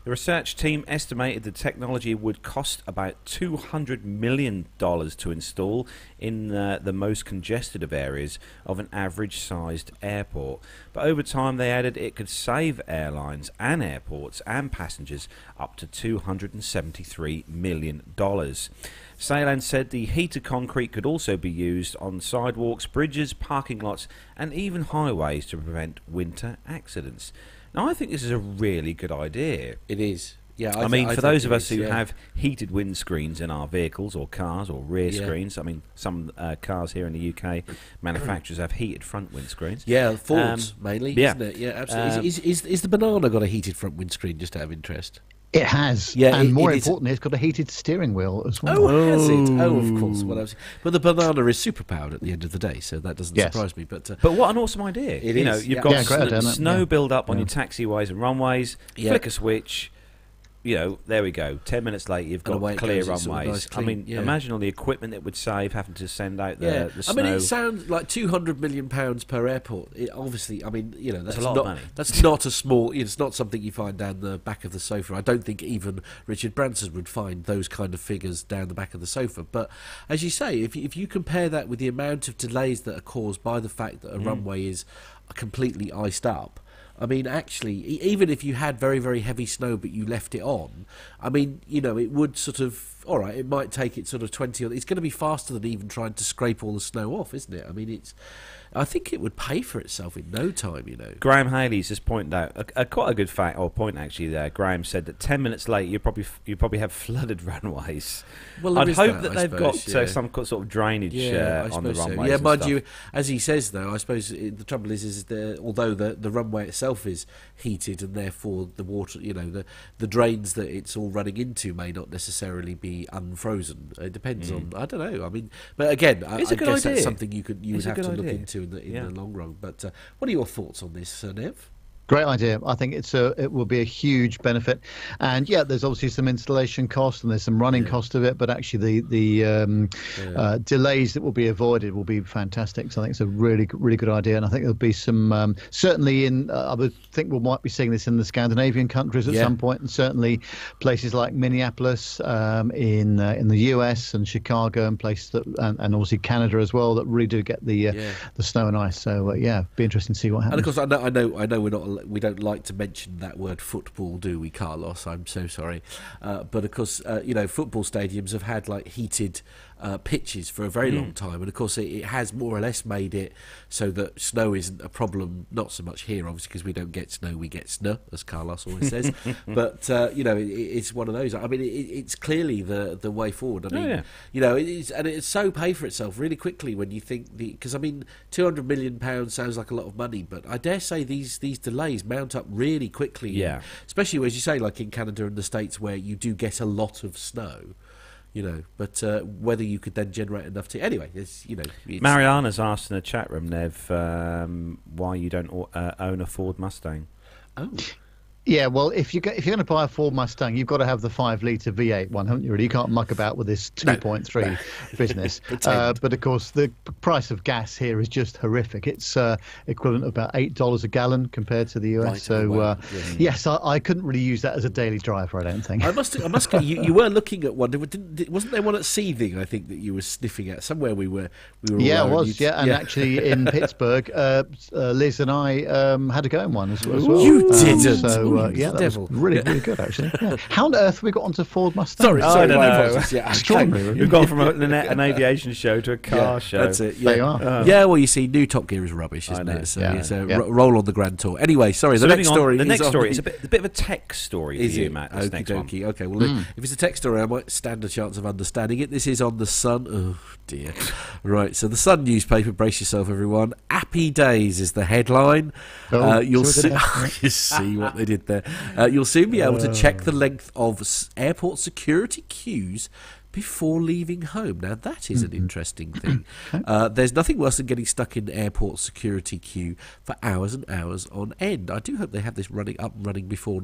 The research team estimated the technology would cost about $200 million to install in the most congested of areas of an average-sized airport. But over time, they added it could save airlines and airports and passengers up to $273 million. Ceylan said the heated concrete could also be used on sidewalks, bridges, parking lots, and even highways to prevent winter accidents. Now, I think this is a really good idea. It is. Yeah, I mean, for those of us who have heated windscreens in our vehicles or cars or rear screens, I mean, some cars here in the UK, manufacturers have heated front windscreens. Yeah, Fords mainly, isn't it? Yeah, absolutely. Is the Banana got a heated front windscreen, just out of interest? It has, yeah, and more importantly, it's got a heated steering wheel as well. Oh, has it? Oh, of course. Well, but the Banana is superpowered at the end of the day, so that doesn't surprise me. But what an awesome idea! You've got snow build up on your taxiways and runways. Flick a switch. There we go. 10 minutes later, you've got clear runways. Sort of nice, clean, imagine all the equipment it would save having to send out the snow. I mean, it sounds like £200 million per airport. Obviously, I mean, that's a lot of money. That's not a small. It's not something you find down the back of the sofa. I don't think even Richard Branson would find those kind of figures down the back of the sofa. But as you say, if you compare that with the amount of delays that are caused by the fact that a runway is completely iced up. I mean, actually, even if you had very, very heavy snow but you left it on, I mean, it would sort of, all right, it might take it sort of 20, it's going to be faster than even trying to scrape all the snow off, isn't it? I mean, I think it would pay for itself in no time, Graham Haley's just pointed out quite a good fact, or point actually there. Graham said that 10 minutes later you probably have flooded runways. Well, I'd hope that they've got some sort of drainage on the runways. Yeah, mind you, as he says though, I suppose the trouble is although the runway itself is heated and therefore the water, the drains that it's all running into may not necessarily be unfrozen. It depends on, I don't know. I mean, but again, I guess that's something you would have to look into in the long run. But what are your thoughts on this, Nev? Great idea. I think it will be a huge benefit, and there's obviously some installation cost and there's some running cost of it, but actually the delays that will be avoided will be fantastic. So I think it's a really good idea, and I think there'll be some certainly I would think we might be seeing this in the Scandinavian countries at some point, and certainly places like Minneapolis in the US and Chicago and places that and obviously Canada as well that really do get the snow and ice. So be interesting to see what happens. And of course, I know we don't like to mention that word football, do we, Carlos? I'm so sorry. But of course, football stadiums have had like heated pitches for a very long time, and of course it has more or less made it so that snow isn't a problem. Not so much here, obviously, because we don't get snow, we get snow, as Carlos always says. But it's one of those. I mean, it's clearly the way forward. I mean, it's so pay for itself really quickly when you think because I mean, £200 million sounds like a lot of money, but I dare say these delays mount up really quickly. Yeah, especially as you say, like in Canada and the States where you do get a lot of snow. But whether you could then generate enough to anyway, it's Mariana's asked in the chat room, Nev, why you don't own a Ford Mustang. Oh. Yeah, well, if you're going to buy a Ford Mustang, you've got to have the 5-litre V8 one, haven't you? Really, you can't muck about with this 2.3 business. But of course, the price of gas here is just horrific. It's equivalent of about $8 a gallon compared to the US. Right, so yes, I couldn't really use that as a daily driver. I don't think. I must. You were looking at one. Wasn't there one at Seething? I think that you were sniffing at somewhere. We were. Yeah, it was. Yeah, and actually in Pittsburgh, Liz and I had to go in one as well. You didn't. So that was really good actually. Yeah. How on earth have we got onto Ford Mustang? Sorry, I don't know. Extraordinary. Really. We've gone from an aviation show to a car show. That's it. There you are. Yeah, well, you see, new Top Gear is rubbish, isn't it? So roll on the Grand Tour. Anyway, sorry. The next story is a bit of a tech story for you, Matt. This next one. Okay. Well, if it's a tech story, I might stand a chance of understanding it. This is on the Sun. Oh dear. Right. So the Sun newspaper. Brace yourself, everyone. Happy days is the headline. You'll see what they did there. You'll soon be able to check the length of airport security queues before leaving home. Now, that is an interesting thing. There's nothing worse than getting stuck in airport security queue for hours and hours on end. I do hope they have this running before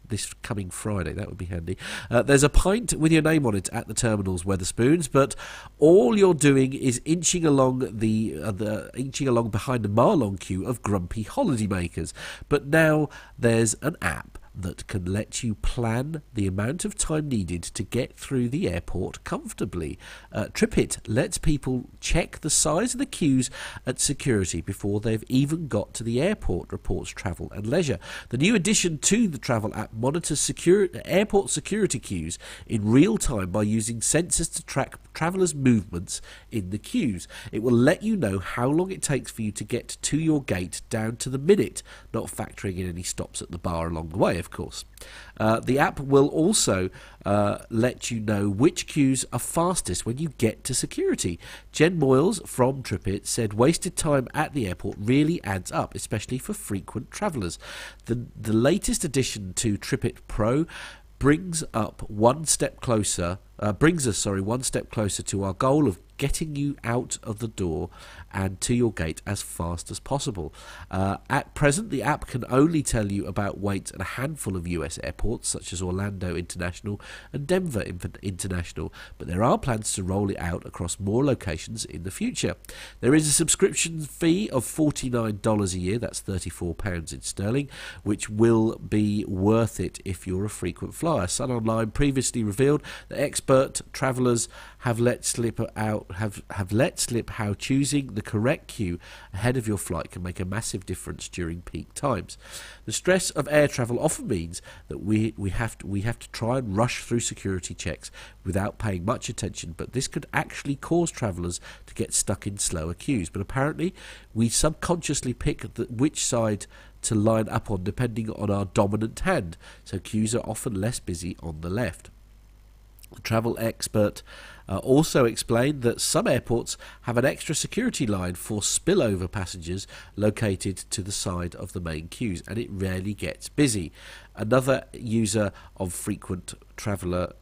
this coming Friday. That would be handy. There's a pint with your name on it at the terminals, Weatherspoons, but all you're doing is inching along behind the mile-long queue of grumpy holidaymakers. But now there's an app that can let you plan the amount of time needed to get through the airport comfortably. TripIt lets people check the size of the queues at security before they've even got to the airport, reports Travel and Leisure. The new addition to the travel app monitors airport security queues in real time by using sensors to track travellers' movements in the queues. It will let you know how long it takes for you to get to your gate down to the minute, not factoring in any stops at the bar along the way, of course. The app will also let you know which queues are fastest when you get to security. Jen Moyles from TripIt said wasted time at the airport really adds up, especially for frequent travellers. The latest addition to TripIt Pro brings us one step closer to our goal of getting you out of the door and to your gate as fast as possible. At present, the app can only tell you about waits at a handful of US airports, such as Orlando International and Denver International, but there are plans to roll it out across more locations in the future. There is a subscription fee of $49 a year, that's £34 in sterling, which will be worth it if you're a frequent flyer. Sun Online previously revealed that expert travellers have let slip how choosing the correct queue ahead of your flight can make a massive difference during peak times. The stress of air travel often means that we have to try and rush through security checks without paying much attention, but this could actually cause travellers to get stuck in slower queues. But apparently we subconsciously pick which side to line up on depending on our dominant hand, so queues are often less busy on the left. The travel expert also explained that some airports have an extra security line for spillover passengers located to the side of the main queues, and it rarely gets busy. Another user of frequent traveller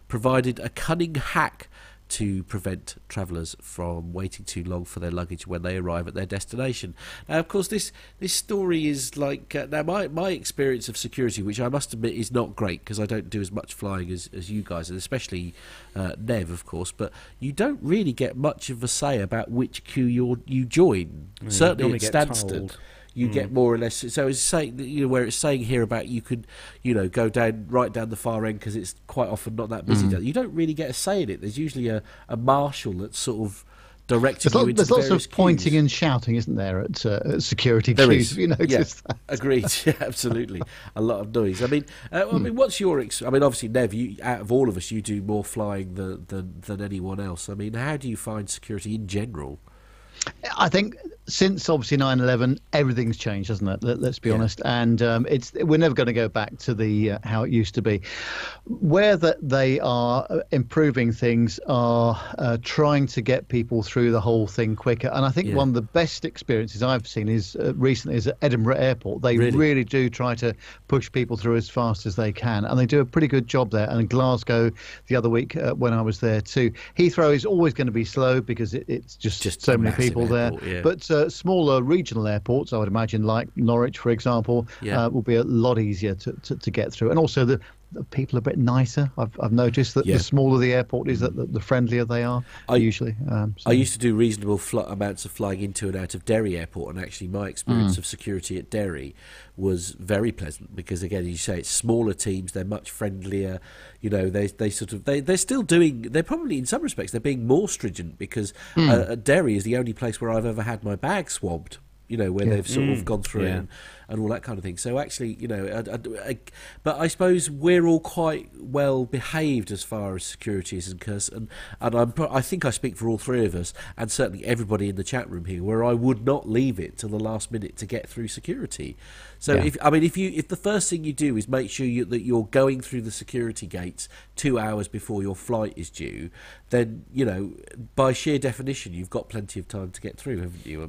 provided a cunning hack to prevent travellers from waiting too long for their luggage when they arrive at their destination. Now, of course, this story is like... now, my experience of security, which I must admit is not great, because I don't do as much flying as you guys, and especially Nev, of course, but you don't really get much of a say about which queue you join. Certainly at Stansted. You get more or less. So it's saying that, where it's saying here about you could, go right down the far end because it's quite often not that busy. You don't really get a say in it. There's usually a marshal that's sort of directing you into there's lots various of pointing queues. And shouting, isn't there, at security There queues? is. Have you noticed that? Agreed. Yeah, absolutely. A lot of noise. I mean, what's your? Obviously, Nev, out of all of us, you do more flying than anyone else. I mean, how do you find security in general? I think since obviously 9/11, everything's changed, hasn't it? Let's be honest, and we're never going to go back to the how it used to be. Where they are improving things are trying to get people through the whole thing quicker. And I think one of the best experiences I've seen is recently is at Edinburgh Airport. They really do try to push people through as fast as they can, and they do a pretty good job there. And Glasgow the other week when I was there too, Heathrow is always going to be slow because it's just so many people airport, there. But smaller regional airports, I would imagine, like Norwich, for example, will be a lot easier to get through. And also the people are a bit nicer. I've noticed that the smaller the airport is, the friendlier they are usually. I used to do reasonable amounts of flying into and out of Derry Airport, and actually my experience of security at Derry was very pleasant because, again, as you say, it's smaller teams. They're much friendlier. They're still doing. They're probably in some respects they're being more stringent because Derry is the only place where I've ever had my bag swabbed. Where they've sort of gone through it and all that kind of thing. So actually, but I suppose we're all quite well behaved as far as security is concerned, and I think I speak for all three of us, and certainly everybody in the chat room here, where I would not leave it till the last minute to get through security. So if the first thing you do is make sure that you're going through the security gates 2 hours before your flight is due, then by sheer definition you've got plenty of time to get through, haven't you?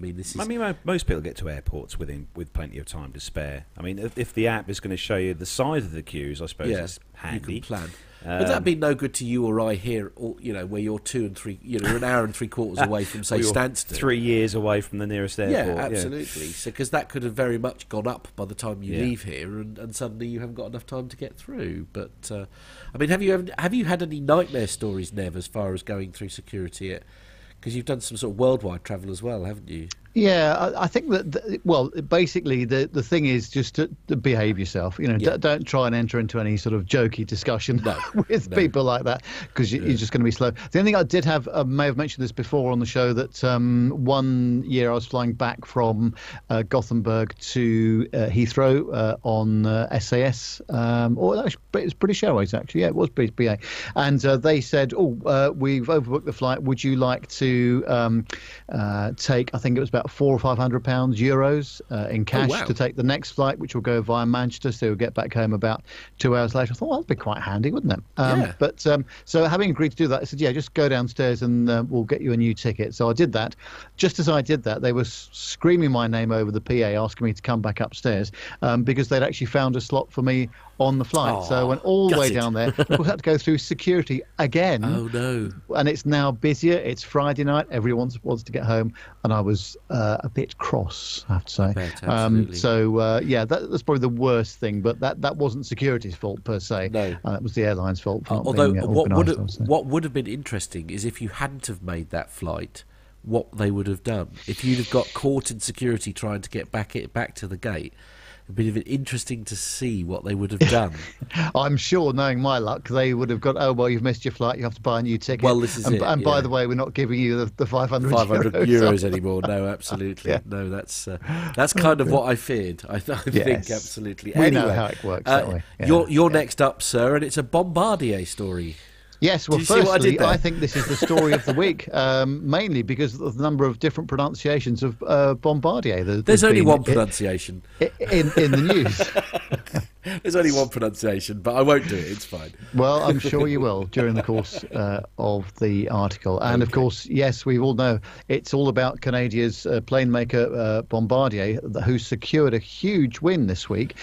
Most people get to airports with plenty of time to spare. I mean, if the app is going to show you the size of the queues, I suppose it's handy. You can plan. But that'd be no good to you or I here, where you're 2 and 3, an hour and 3/4 away from, say, Stansted. 3 years away from the nearest airport. Yeah, absolutely. So, because that could have very much gone up by the time you leave here, and suddenly you haven't got enough time to get through. But have you had any nightmare stories, Nev, as far as going through security? Because you've done some sort of worldwide travel as well, haven't you? Yeah, I think that, well, basically the thing is just to behave yourself. Don't try and enter into any sort of jokey discussion with people like that, because you're just going to be slow. The only thing I did have, may have mentioned this before on the show, that one year I was flying back from Gothenburg to Heathrow on SAS, or actually, it was British Airways, actually. Yeah, it was British BA. And they said, we've overbooked the flight. Would you like to take, I think it was about £400 or €500 in cash to take the next flight, which will go via Manchester, so you'll get back home about 2 hours later. I thought, well, that'd be quite handy, wouldn't it? But so having agreed to do that, I said, yeah, just go downstairs and we'll get you a new ticket. So I did that. Just as I did that, they were screaming my name over the PA, asking me to come back upstairs, because they'd actually found a slot for me on the flight. So I went all the way down there. We had to go through security again. Oh, no. And it's now busier. It's Friday night. Everyone wants to get home. And I was a bit cross, I have to say. I bet, absolutely. That's probably the worst thing. But that wasn't security's fault, per se. No. That was the airline's fault. For not although being, what would have been interesting is if you hadn't have made that flight, what they would have done. If you'd have got caught in security trying to get back to the gate, it'd be interesting to see what they would have done. I'm sure, knowing my luck, they would have got, you've missed your flight, you have to buy a new ticket. Well, this is it. And by the way, we're not giving you the 500 euros anymore. No, absolutely. Yeah. No, that's kind of what I feared. I think absolutely. We know how it works that way. Yeah. You're next up, sir, and it's a Bombardier story. Yes, well, firstly, I think this is the story of the week, mainly because of the number of different pronunciations of Bombardier. There's only one pronunciation. In the news. There's only one pronunciation, but I won't do it. It's fine. Well, I'm sure you will during the course of the article. And, of course, yes, we all know it's all about Canadia's plane maker Bombardier, who secured a huge win this week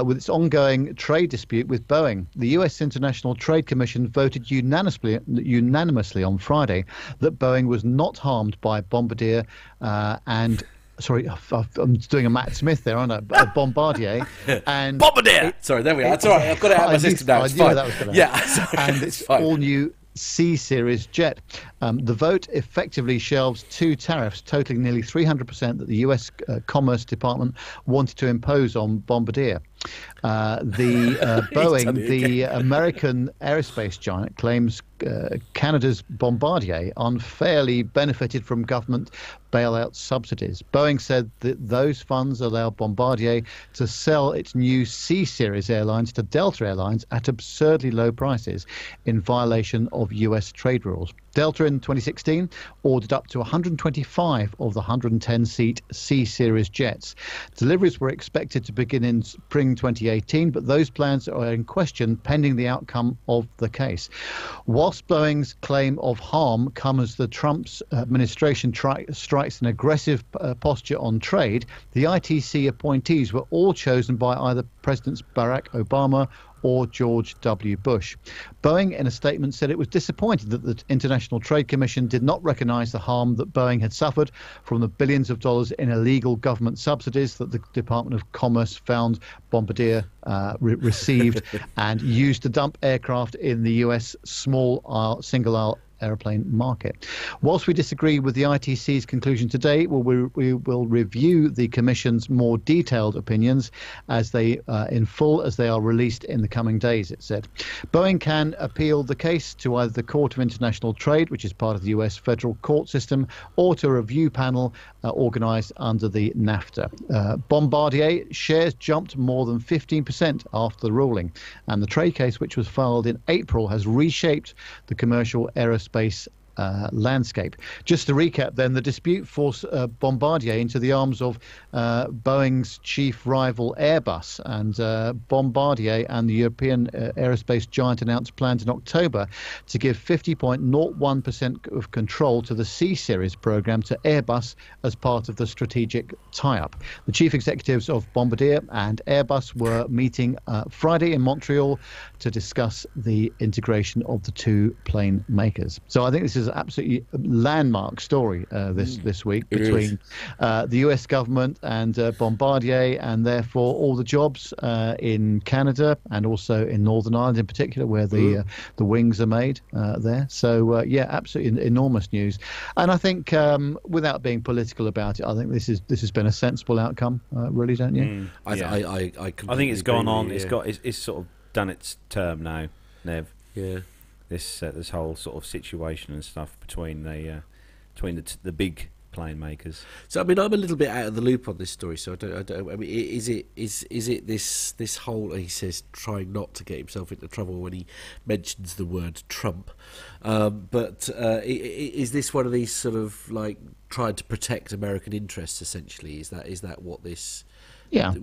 with its ongoing trade dispute with Boeing. The U.S. International Trade Commission voted unanimously on Friday that Boeing was not harmed by Bombardier and... Sorry, I'm doing a Matt Smith there, aren't I? Bombardier and Bombardier. Sorry, there we are. It's all right. I've got it out of my system now. It's fine. That was going to happen. And it's all new C-Series jet. The vote effectively shelves two tariffs totaling nearly 300% that the U.S. Commerce Department wanted to impose on Bombardier. Boeing, the American aerospace giant, claims Canada's Bombardier unfairly benefited from government bailout subsidies. Boeing said that those funds allow Bombardier to sell its new C-Series airlines to Delta Airlines at absurdly low prices in violation of U.S. trade rules. Delta in 2016 ordered up to 125 of the 110-seat C-Series jets. Deliveries were expected to begin in spring 2018, but those plans are in question pending the outcome of the case. Whilst Boeing's claim of harm comes as the Trump's administration strikes an aggressive posture on trade, the ITC appointees were all chosen by either Presidents Barack Obama or George W. Bush. Boeing, in a statement, said it was disappointed that the International Trade Commission did not recognize the harm that Boeing had suffered from the billions of dollars in illegal government subsidies that the Department of Commerce found Bombardier received and used to dump aircraft in the U.S. single-aisle aeroplane market. Whilst we disagree with the ITC's conclusion today, we will review the Commission's more detailed opinions as they are released in the coming days, it said. Boeing can appeal the case to either the Court of International Trade, which is part of the US federal court system, or to a review panel organised under the NAFTA. Bombardier shares jumped more than 15% after the ruling, and the trade case, which was filed in April, has reshaped the commercial aerospace landscape. Just to recap then, the dispute forced Bombardier into the arms of Boeing's chief rival Airbus, and Bombardier and the European aerospace giant announced plans in October to give 50.01% of control to the C-Series program to Airbus as part of the strategic tie-up. The chief executives of Bombardier and Airbus were meeting Friday in Montreal to discuss the integration of the two plane makers. So I think this is an absolutely landmark story this week between the US government and Bombardier, and therefore all the jobs in Canada and also in Northern Ireland in particular, where the wings are made there. So absolutely enormous news. And I think, without being political about it, I think this has been a sensible outcome. Really, don't you? I think it's gone on. It's sort of done its term now, Nev. Yeah. This whole sort of situation and stuff between the big plane makers. So I mean, I'm a little bit out of the loop on this story. So I don't. I mean, is it this whole? He says trying not to get himself into trouble when he mentions the word Trump. But is this one of these sort of like trying to protect American interests? Essentially, is that what this? Yeah,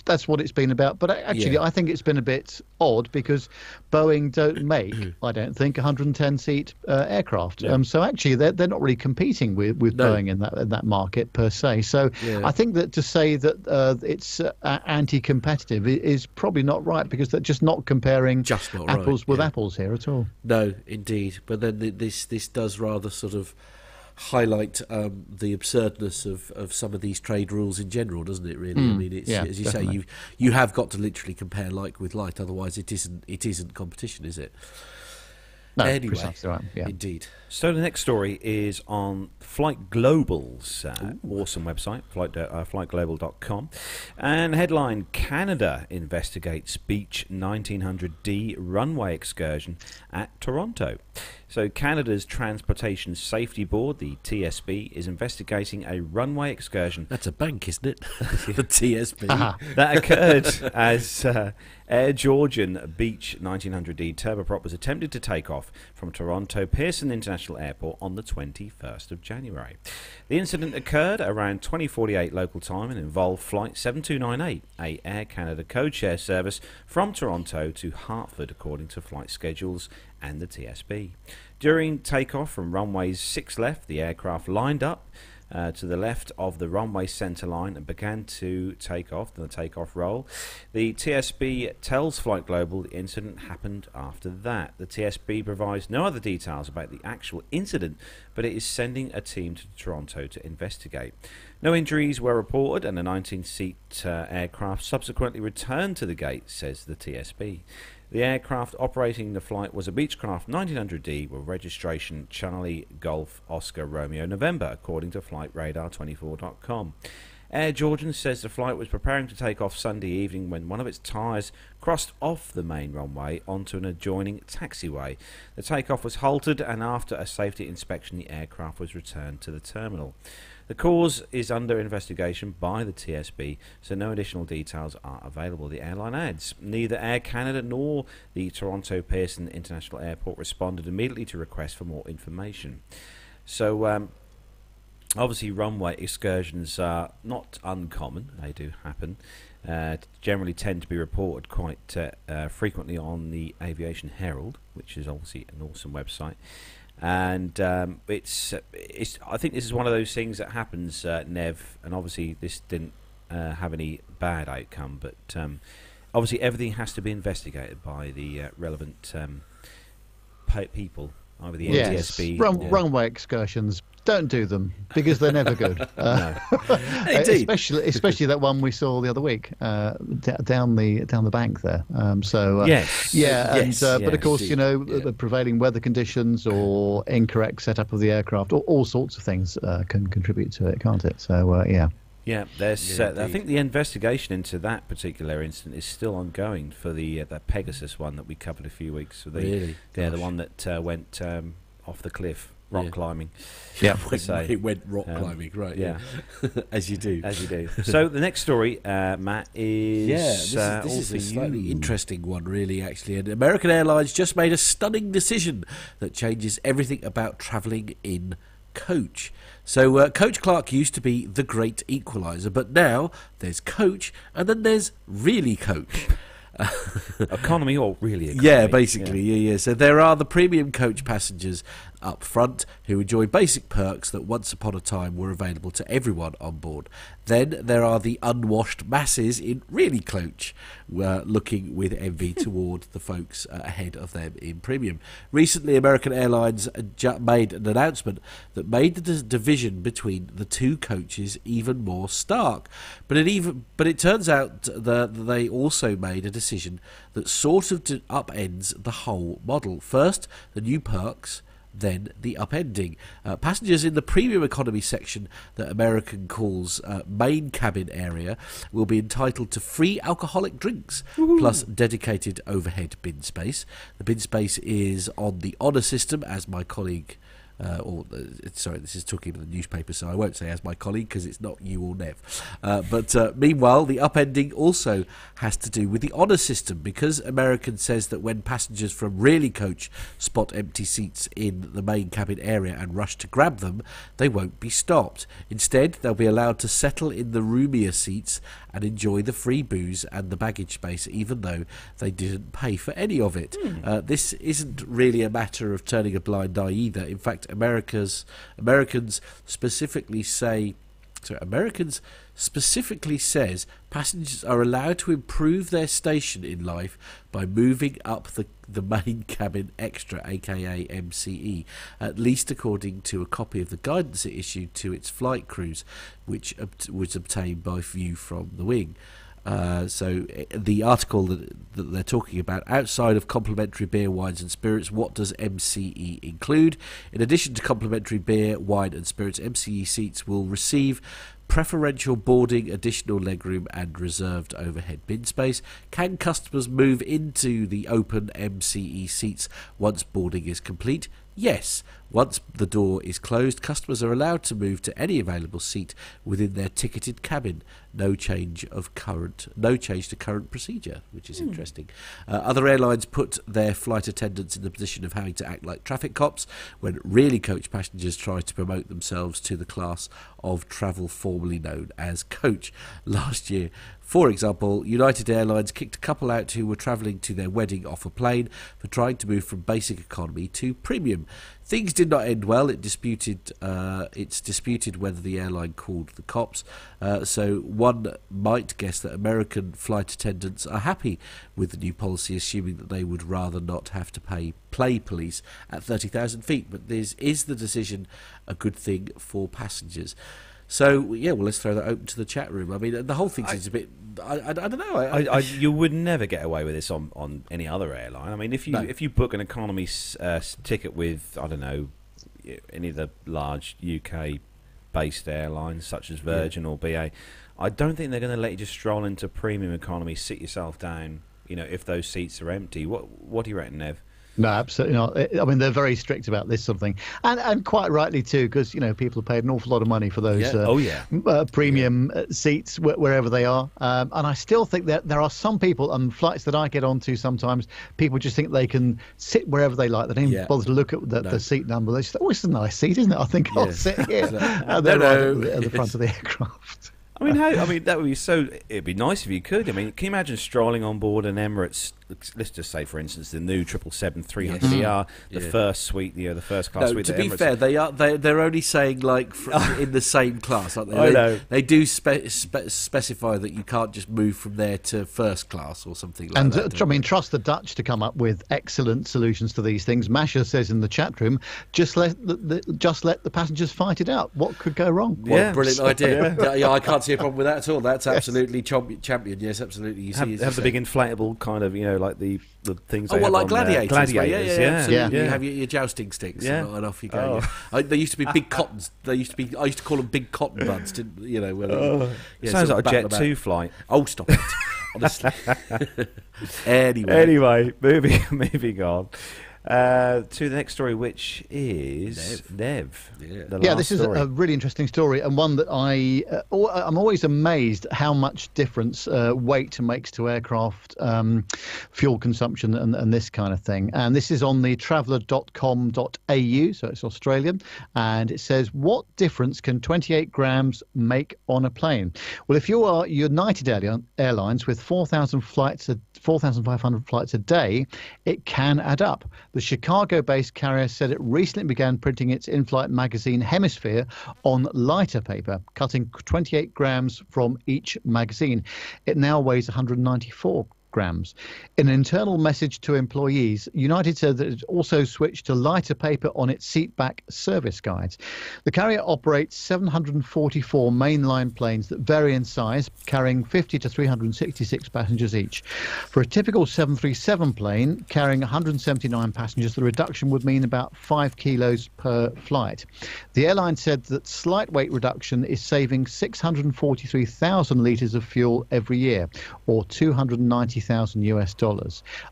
that's what it's been about. But actually, I think it's been a bit odd because Boeing don't make, I don't think, 110-seat aircraft. Yeah. So actually, they're not really competing with Boeing in that market per se. So I think that to say that it's anti-competitive is probably not right, because they're just not comparing apples with apples here at all. No, indeed. But then this does rather sort of highlight the absurdness of some of these trade rules in general, doesn't it? Really, I mean, it's as you definitely say, you have got to literally compare like with like, otherwise it isn't competition, is it? No, anyway, precisely right. Yeah. Indeed. So the next story is on Flight Global's awesome website, flightglobal.com, and headline: Canada investigates Beech 1900D runway excursion at Toronto. So Canada's Transportation Safety Board, the TSB, is investigating a runway excursion. That's a bank, isn't it? The TSB. That occurred as Air Georgian Beech 1900D turboprop was attempted to take off from Toronto Pearson International Airport on the 21st of January. The incident occurred around 20:48 local time and involved Flight 7298, a Air Canada codeshare service from Toronto to Hartford, according to flight schedules and the TSB. During takeoff from runways 6 left, the aircraft lined up to the left of the runway centre line and began to take off, the takeoff roll. The TSB tells Flight Global the incident happened after that. The TSB provides no other details about the actual incident, but it is sending a team to Toronto to investigate. No injuries were reported, and a 19-seat aircraft subsequently returned to the gate, says the TSB. The aircraft operating the flight was a Beechcraft 1900D with registration Charlie Golf Oscar Romeo November, according to FlightRadar24.com. Air Georgian says the flight was preparing to take off Sunday evening when one of its tyres crossed off the main runway onto an adjoining taxiway. The takeoff was halted, and after a safety inspection, the aircraft was returned to the terminal. The cause is under investigation by the TSB, so no additional details are available, the airline adds. Neither Air Canada nor the Toronto Pearson International Airport responded immediately to requests for more information. So, obviously, runway excursions are not uncommon. They do happen. Generally tend to be reported quite frequently on the Aviation Herald, which is obviously an awesome website. And it's I think this is one of those things that happens, Nev, and obviously this didn't have any bad outcome, but obviously everything has to be investigated by the relevant people, either the NTSB. Runway excursions, don't do them, because they're never good. Especially that one we saw the other week down the bank there. But of course, the prevailing weather conditions or incorrect setup of the aircraft, or all sorts of things can contribute to it, can't it? So Yeah, there's. I think the investigation into that particular incident is still ongoing for the Pegasus one that we covered a few weeks. Really? Yeah, the one that went off the cliff, rock climbing. Yeah, it went rock climbing, right? Yeah, as you do. So the next story, Matt, is this is a slightly interesting one, really. Actually, and American Airlines just made a stunning decision that changes everything about travelling in coach. So Coach Clark used to be the great equaliser, but now there's Coach and then there's really Coach. Economy or really economy? Yeah, basically, yeah. So there are the premium coach passengers up front who enjoy basic perks that once upon a time were available to everyone on board. Then there are the unwashed masses in really cloche, looking with envy toward the folks ahead of them in premium. Recently, American Airlines made an announcement that made the division between the two coaches even more stark. But it turns out that they also made a decision that sort of upends the whole model. First, the new perks, then the upending. Passengers in the premium economy section that American calls main cabin area will be entitled to free alcoholic drinks plus dedicated overhead bin space. The bin space is on the honour system, as my colleague this is talking about the newspaper, so I won't say as my colleague because it's not you or Nev. But meanwhile, the upending also has to do with the honour system, because American says that when passengers from Really Coach spot empty seats in the main cabin area and rush to grab them, they won't be stopped. Instead, they'll be allowed to settle in the roomier seats and enjoy the free booze and the baggage space, even though they didn't pay for any of it. This isn't really a matter of turning a blind eye either. In fact, Americans specifically says passengers are allowed to improve their station in life by moving up the main cabin extra, aka MCE, at least according to a copy of the guidance it issued to its flight crews, which was obtained by view from the wing. So the article that they're talking about, outside of complimentary beer, wines and spirits, what does MCE include? In addition to complimentary beer, wine and spirits, MCE seats will receive preferential boarding, additional legroom and reserved overhead bin space. Can customers move into the open MCE seats once boarding is complete? Yes. Once the door is closed, customers are allowed to move to any available seat within their ticketed cabin. No change to current procedure, which is interesting. Other airlines put their flight attendants in the position of having to act like traffic cops when Really Coach passengers try to promote themselves to the class of travel formerly known as Coach. Last year, for example, United Airlines kicked a couple out who were travelling to their wedding off a plane for trying to move from basic economy to premium. Things did not end well. It's disputed whether the airline called the cops. So one might guess that American flight attendants are happy with the new policy, assuming that they would rather not have to play police at 30,000 feet. But is the decision a good thing for passengers? So, yeah, well, let's throw that open to the chat room. I mean, the whole thing seems a bit... I don't know. You would never get away with this on any other airline. I mean, if you book an economy ticket with, I don't know, any of the large UK-based airlines, such as Virgin or BA, I don't think they're going to let you just stroll into premium economy, sit yourself down, if those seats are empty. What do you reckon, Nev? No, absolutely not. I mean, they're very strict about this sort of thing, and quite rightly too, because people paid an awful lot of money for those premium seats wherever they are. And I still think that there are some people on flights that I get onto sometimes. People just think they can sit wherever they like. They don't even bother to look at the seat number. They just, it's a nice seat, isn't it? I think I'll sit here. And they're right at the front of the aircraft. I mean, that would be so. It'd be nice if you could. I mean, can you imagine strolling on board an Emirates? Let's just say, for instance, the new 777-300ER, the first suite, the first class suite. To be fair, they're only saying in the same class, aren't they? I know. They do specify that you can't just move from there to first class or something like that. And I mean, trust the Dutch to come up with excellent solutions to these things. Masha says in the chat room, just let the passengers fight it out. What could go wrong? Well, brilliant idea. Yeah, I can't see a problem with that at all. That's absolutely champion. Yes, absolutely. You have the big inflatable kind of, like the things. Like gladiators. Gladiators, yeah. You have your jousting sticks, and off you go. They used to be big cottons. I used to call them big cotton buds. Sounds like a Jet 2 flight. Oh, stop it! Honestly. Anyway, moving on. To the next story, which is Nev. This is a really interesting story, and one that I'm always amazed how much difference weight makes to aircraft fuel consumption and this kind of thing. And this is on the traveller.com.au, so it's Australian, and it says, what difference can 28 grams make on a plane? Well, if you are United Airlines with 4,500 flights a day, it can add up. The Chicago-based carrier said it recently began printing its in-flight magazine Hemisphere on lighter paper, cutting 28 grams from each magazine. It now weighs 194 grams. In an internal message to employees, United said that it also switched to lighter paper on its seatback service guides. The carrier operates 744 mainline planes that vary in size, carrying 50 to 366 passengers each. For a typical 737 plane carrying 179 passengers, the reduction would mean about 5 kilos per flight. The airline said that slight weight reduction is saving 643,000 litres of fuel every year, or $290,000 US.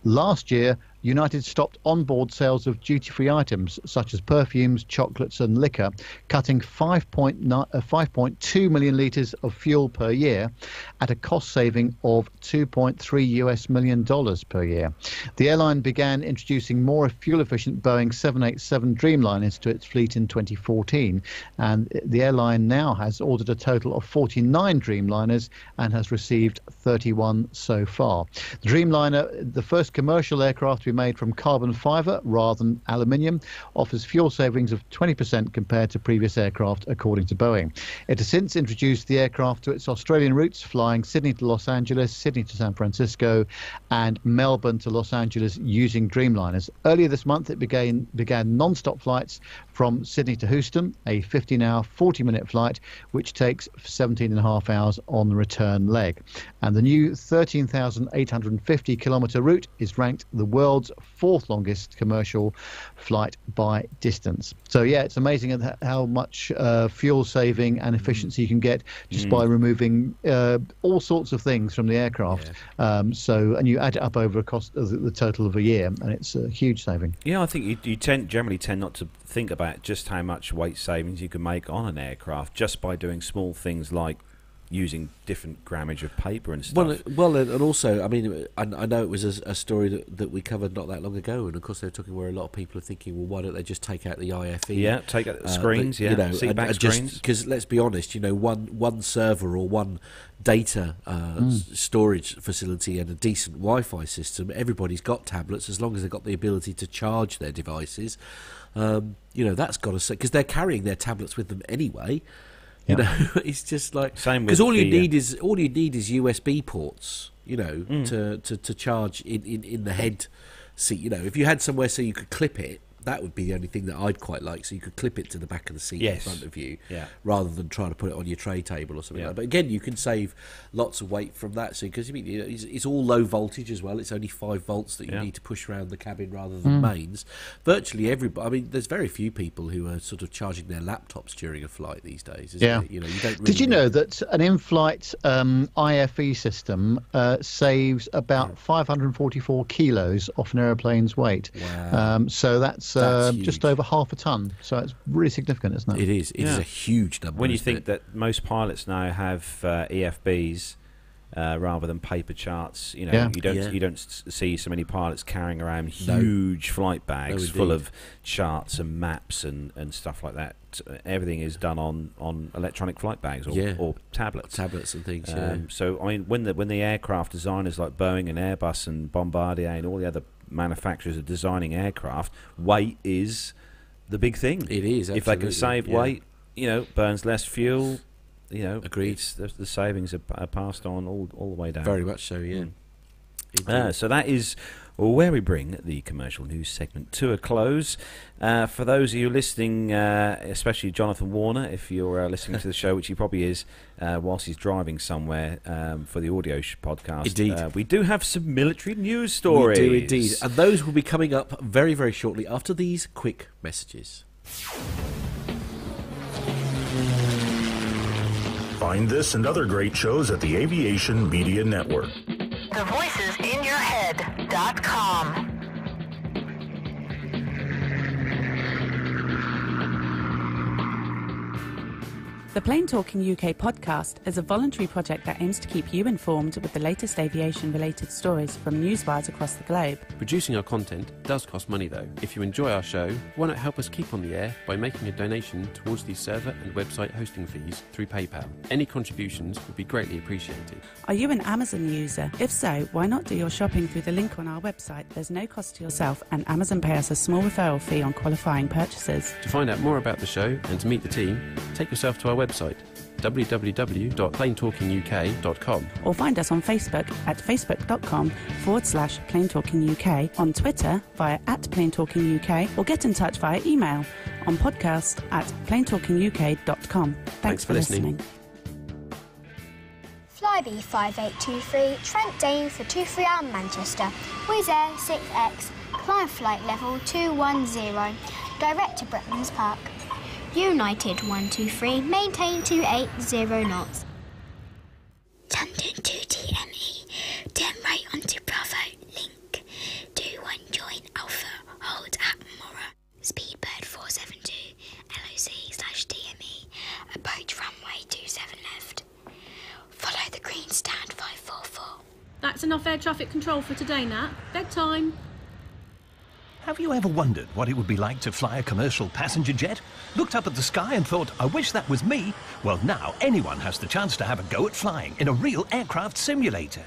Last year, United stopped onboard sales of duty-free items such as perfumes, chocolates and liquor, cutting 5.2 million litres of fuel per year at a cost saving of $2.3 million per year. The airline began introducing more fuel-efficient Boeing 787 Dreamliners to its fleet in 2014, and the airline now has ordered a total of 49 Dreamliners and has received 31 so far. The Dreamliner, the first commercial aircraft to be made from carbon fibre rather than aluminium, offers fuel savings of 20% compared to previous aircraft, according to Boeing. It has since introduced the aircraft to its Australian routes, flying Sydney to Los Angeles, Sydney to San Francisco and Melbourne to Los Angeles using Dreamliners. Earlier this month, it began non-stop flights from Sydney to Houston, a 15-hour, 40-minute flight, which takes 17 and a half hours on the return leg. And the new 13,850-kilometre route is ranked the world's fourth longest commercial flight by distance. So, yeah, it's amazing how much fuel saving and efficiency you can get just by removing all sorts of things from the aircraft. Yeah. And you add it up over a cost of the total of a year, and it's a huge saving. Yeah, I think you generally tend not to think about just how much weight savings you can make on an aircraft just by doing small things like using different grammage of paper and stuff. Well, and also, I mean, I know it was a story that we covered not that long ago, and of course they're talking where a lot of people are thinking, well, why don't they just take out the IFE? Yeah, take out the screens, seatback screens. Because let's be honest, one server or one data storage facility and a decent Wi-Fi system, everybody's got tablets as long as they've got the ability to charge their devices. That's got to, because they're carrying their tablets with them anyway. It's just like, because all you need is USB ports, to charge in the head seat. If you had somewhere so you could clip it, that would be the only thing that I'd quite like. So you could clip it to the back of the seat in front of you, rather than trying to put it on your tray table or something like that. But again, you can save lots of weight from that. So because it's all low voltage as well. It's only 5 volts that you need to push around the cabin rather than mains. Virtually everybody. I mean, there's very few people who are sort of charging their laptops during a flight these days. Isn't it? You don't really. Did you know that an in-flight IFE system saves about 544 kilos off an aeroplane's weight? Wow. So that's just over half a ton. So it's really significant, isn't it? It is. It is a huge number. When you think that most pilots now have EFBs rather than paper charts, you don't see so many pilots carrying around huge flight bags full of charts and maps and stuff like that. Everything is done on electronic flight bags or tablets and things. So I mean, when the aircraft designers like Boeing and Airbus and Bombardier and all the other manufacturers are designing aircraft, weight is the big thing. It is. Absolutely. If they can save weight, burns less fuel. Agreed. The savings are passed on all the way down. Very much so. Yeah. So that is where we bring the commercial news segment to a close. For those of you listening, especially Jonathan Warner, if you're listening to the show, which he probably is, whilst he's driving somewhere for the audio podcast, indeed. We do have some military news stories. We do indeed. And those will be coming up very, very shortly after these quick messages. Find this and other great shows at the Aviation Media Network. thevoicesinyourhead.com. The Plain Talking UK podcast is a voluntary project that aims to keep you informed with the latest aviation-related stories from newswires across the globe. Producing our content does cost money though. If you enjoy our show, why not help us keep on the air by making a donation towards the server and website hosting fees through PayPal. Any contributions would be greatly appreciated. Are you an Amazon user? If so, why not do your shopping through the link on our website? There's no cost to yourself, and Amazon pay us a small referral fee on qualifying purchases. To find out more about the show and to meet the team, take yourself to our website www.plaintalkinguk.com, or find us on Facebook at facebook.com/plaintalkinguk, on Twitter via @plaintalkinguk, or get in touch via email on podcast@plaintalkinguk.com. Thanks for listening. Flybe 5823, Trent Dane for 23R Manchester, Wizz Air 6X, climb flight level 210, direct to Bretlands Park. United 123, maintain 280 knots. London 2TME, turn right onto Bravo, link, 21 join Alpha, hold at Mora, Speedbird 472, LOC/DME, approach runway 27 left, follow the green stand 544. That's enough air traffic control for today, Nat. Bedtime. Have you ever wondered what it would be like to fly a commercial passenger jet? Looked up at the sky and thought, I wish that was me? Well, now anyone has the chance to have a go at flying in a real aircraft simulator.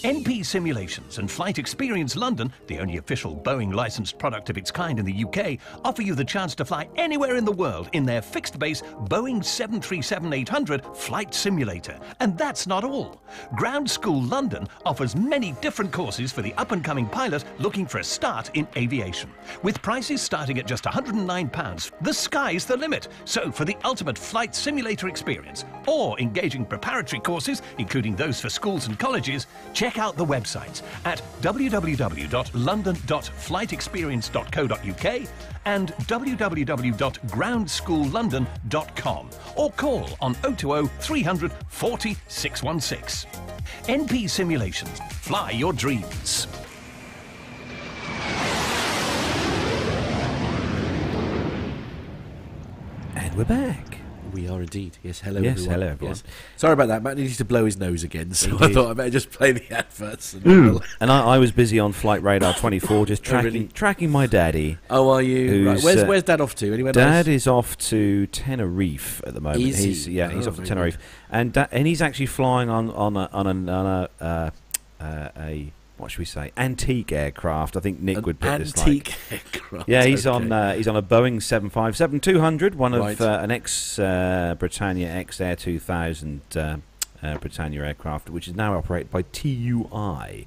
NP Simulations and Flight Experience London, the only official Boeing licensed product of its kind in the UK, offer you the chance to fly anywhere in the world in their fixed-base Boeing 737-800 flight simulator. And that's not all. Ground School London offers many different courses for the up-and-coming pilot looking for a start in aviation. With prices starting at just £109, the sky's the limit. So for the ultimate flight simulator experience, or engaging preparatory courses, including those for schools and colleges, check out the websites at www.london.flightexperience.co.uk and www.groundschoollondon.com, or call on 020 300 40 616. NP Simulations. Fly your dreams. And we're back. We are indeed. Yes, hello Yes, everyone. hello, everyone. Yes. Sorry about that. Matt needed to blow his nose again, so I Indeed. thought I better just play the adverts. And I was busy on Flight Radar 24 just really? tracking my daddy. Oh, are you? Right. Who's, Where's Dad off to? Anywhere Dad nice? is off to Tenerife at the moment. Is he? He's Oh, off to very Tenerife, and he's actually flying on a what should we say, antique aircraft. I think Nick would put this like antique aircraft. Yeah, he's okay. on a Boeing 757-200, one of Right. an ex-Britannia X-Air 2000 Britannia aircraft, which is now operated by TUI.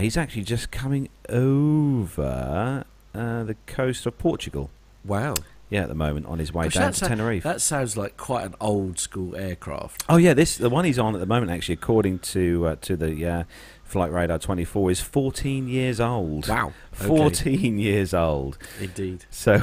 He's actually just coming over the coast of Portugal. Wow. Yeah, at the moment on his way Gosh, down to Tenerife. That sounds like quite an old school aircraft. Oh yeah, the one he's on at the moment, actually, according to the Flight Radar 24, is 14 years old. Wow. 14 years old. Indeed. So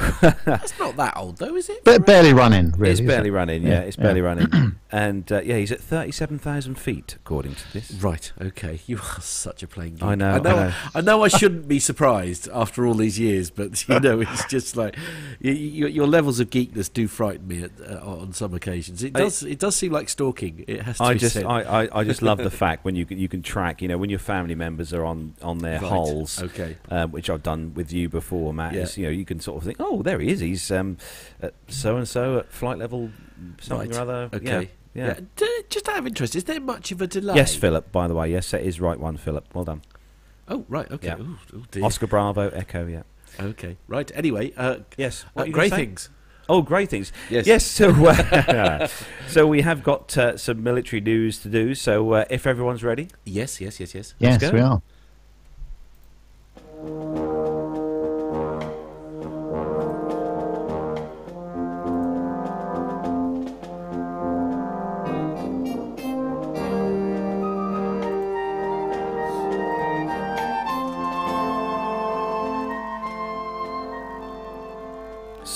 That's not that old, though, is it? Barely running, really. it's is barely it? running. Yeah, it's barely running. And he's at 37,000 feet, according to this. Right. Okay. You are such a plain geek. I know. I know. I shouldn't be surprised after all these years, but it's just like your levels of geekness do frighten me on some occasions. It does seem like stalking. It has to be said. I just love the fact when you can track. When your family members are on their Right. hulls. Okay. Which I've done with you before, Matt. Yeah. Is, you can sort of think, oh, there he is. He's at so and so at flight level something Right. or other. Okay. Yeah. Just out of interest, is there much of a delay? Yes, Philip. By the way, yes, that is right one, Philip. Well done. Oh, right. Okay. Yeah. Oh, dear. Oscar Bravo Echo. Yeah. Okay. Right. Anyway. Yes. What you great gonna say? things. Oh, great things. Yes. So, so we have got some military news to do. So, if everyone's ready, Yes. Yes, go. we are.